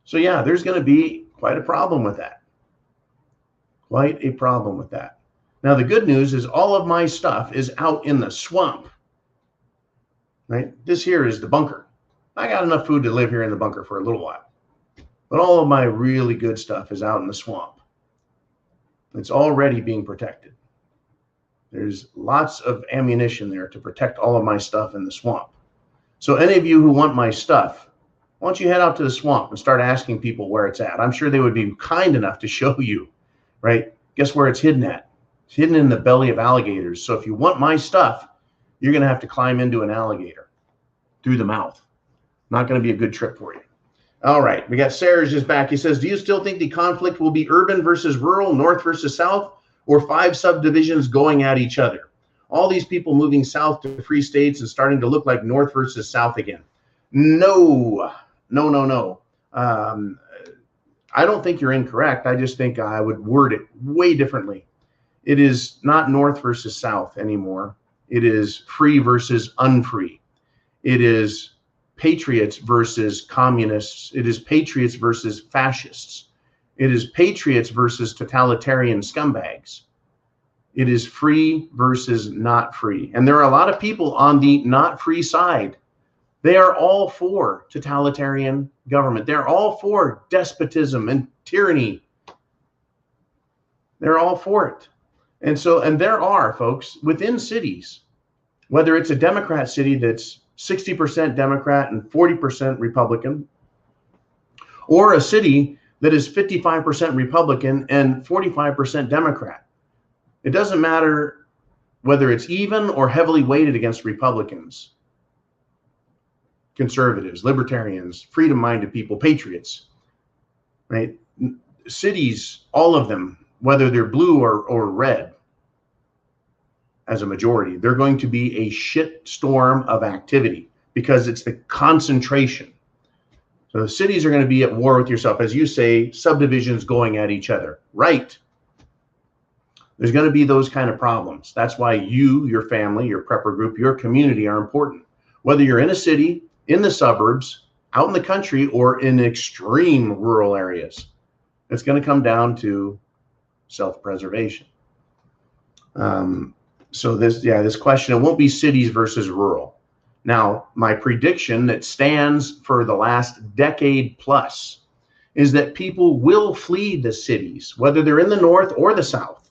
So yeah, there's going to be quite a problem with that. Quite a problem with that. Now, the good news is all of my stuff is out in the swamp, right? This here is the bunker. I got enough food to live here in the bunker for a little while, but all of my really good stuff is out in the swamp. It's already being protected. There's lots of ammunition there to protect all of my stuff in the swamp. So any of you who want my stuff, why don't you head out to the swamp and start asking people where it's at? I'm sure they would be kind enough to show you, right? Guess where it's hidden at? It's hidden in the belly of alligators. So if you want my stuff, you're going to have to climb into an alligator through the mouth. Not going to be a good trip for you. All right, we got Sarah's just back. He says, do you still think the conflict will be urban versus rural, north versus south, or 5 subdivisions going at each other? All these people moving south to free states and starting to look like north versus south again. No. I don't think you're incorrect. I just think I would word it way differently. It is not north versus south anymore. It is free versus unfree. It is patriots versus communists. It is patriots versus fascists. It is patriots versus totalitarian scumbags. It is free versus not free. And there are a lot of people on the not free side. They are all for totalitarian government. They're all for despotism and tyranny. They're all for it. And there are folks within cities, whether it's a Democrat city that's 60% Democrat and 40% Republican, or a city that is 55% Republican and 45% Democrat. It doesn't matter whether it's even or heavily weighted against Republicans, conservatives, libertarians, freedom-minded people, patriots, right? Cities, all of them, whether they're blue or red, as a majority, they're going to be a shit storm of activity because it's the concentration. So the cities are going to be at war with yourself. As you say, subdivisions going at each other, right? There's going to be those kind of problems. That's why you, your family, your prepper group, your community are important. Whether you're in a city, in the suburbs, out in the country, or in extreme rural areas, it's going to come down to self-preservation. So this question, it won't be cities versus rural. Now, my prediction that stands for the last decade plus is that people will flee the cities, whether they're in the north or the south,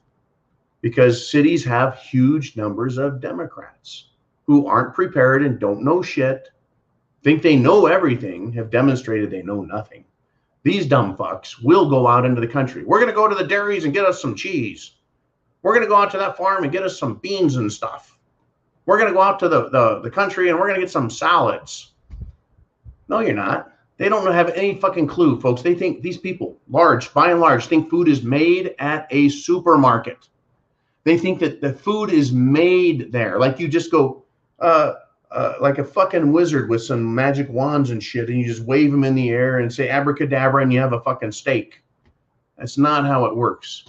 because cities have huge numbers of Democrats who aren't prepared and don't know shit, think they know everything, have demonstrated they know nothing. These dumb fucks will go out into the country. We're going to go to the dairies and get us some cheese. We're going to go out to that farm and get us some beans and stuff. We're going to go out to the country and we're going to get some salads. No, you're not. They don't have any fucking clue, folks. They think these people, by and large, think food is made at a supermarket. They think that the food is made there. Like you just go like a fucking wizard with some magic wands and shit, and you just wave them in the air and say abracadabra and you have a fucking steak. That's not how it works.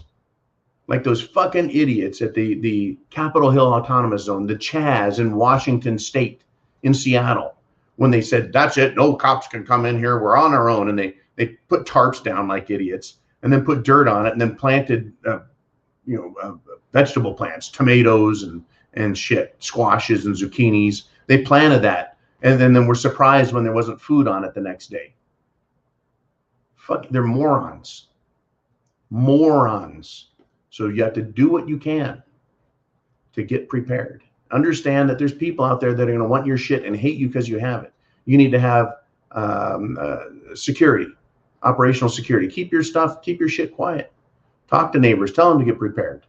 Like those fucking idiots at the Capitol Hill Autonomous Zone, the Chaz in Washington State, in Seattle, when they said, that's it, no cops can come in here, we're on our own. And they put tarps down like idiots and then put dirt on it and then planted, vegetable plants, tomatoes and shit, squashes and zucchinis. They planted that. And then were surprised when there wasn't food on it the next day. Fuck, they're morons. Morons. So you have to do what you can to get prepared. Understand that there's people out there that are going to want your shit and hate you because you have it. You need to have security, operational security. Keep your shit quiet. Talk to neighbors. Tell them to get prepared.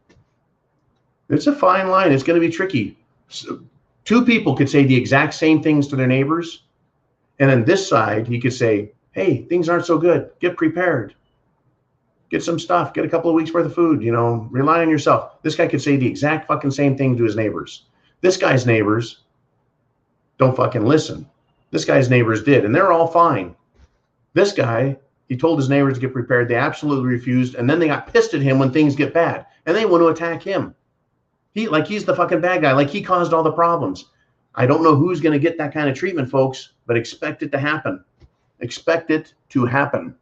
It's a fine line. It's going to be tricky. So, two people could say the exact same things to their neighbors. And on this side, he could say, hey, things aren't so good. Get prepared. Get some stuff, get a couple of weeks worth of food, rely on yourself. This guy could say the exact fucking same thing to his neighbors. This guy's neighbors don't fucking listen. This guy's neighbors did, and they're all fine. This guy, he told his neighbors to get prepared. They absolutely refused, and then they got pissed at him when things get bad, and they want to attack him. He's the fucking bad guy, like he caused all the problems. I don't know who's going to get that kind of treatment, folks, but expect it to happen. Expect it to happen.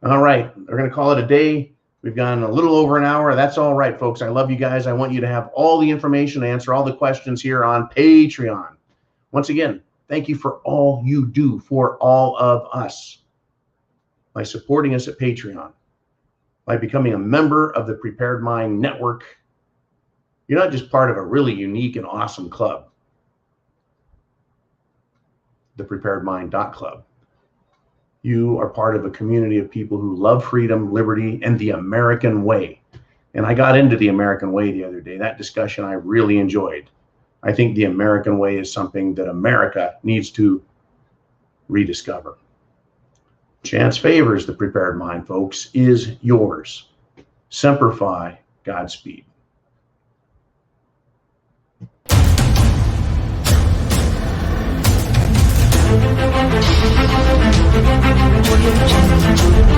All right, we're going to call it a day. We've gone a little over an hour. That's all right, folks. I love you guys. I want you to have all the information to answer all the questions here on Patreon. Once again, thank you for all you do for all of us by supporting us at Patreon, by becoming a member of the Prepared Mind Network. You're not just part of a really unique and awesome club, the preparedmind.club. You are part of a community of people who love freedom, liberty, and the American way. And I got into the American way the other day. That discussion I really enjoyed. I think the American way is something that America needs to rediscover. Chance favors the Prepared Mind, folks, is yours. Semper Fi, Godspeed. Audio Jungle.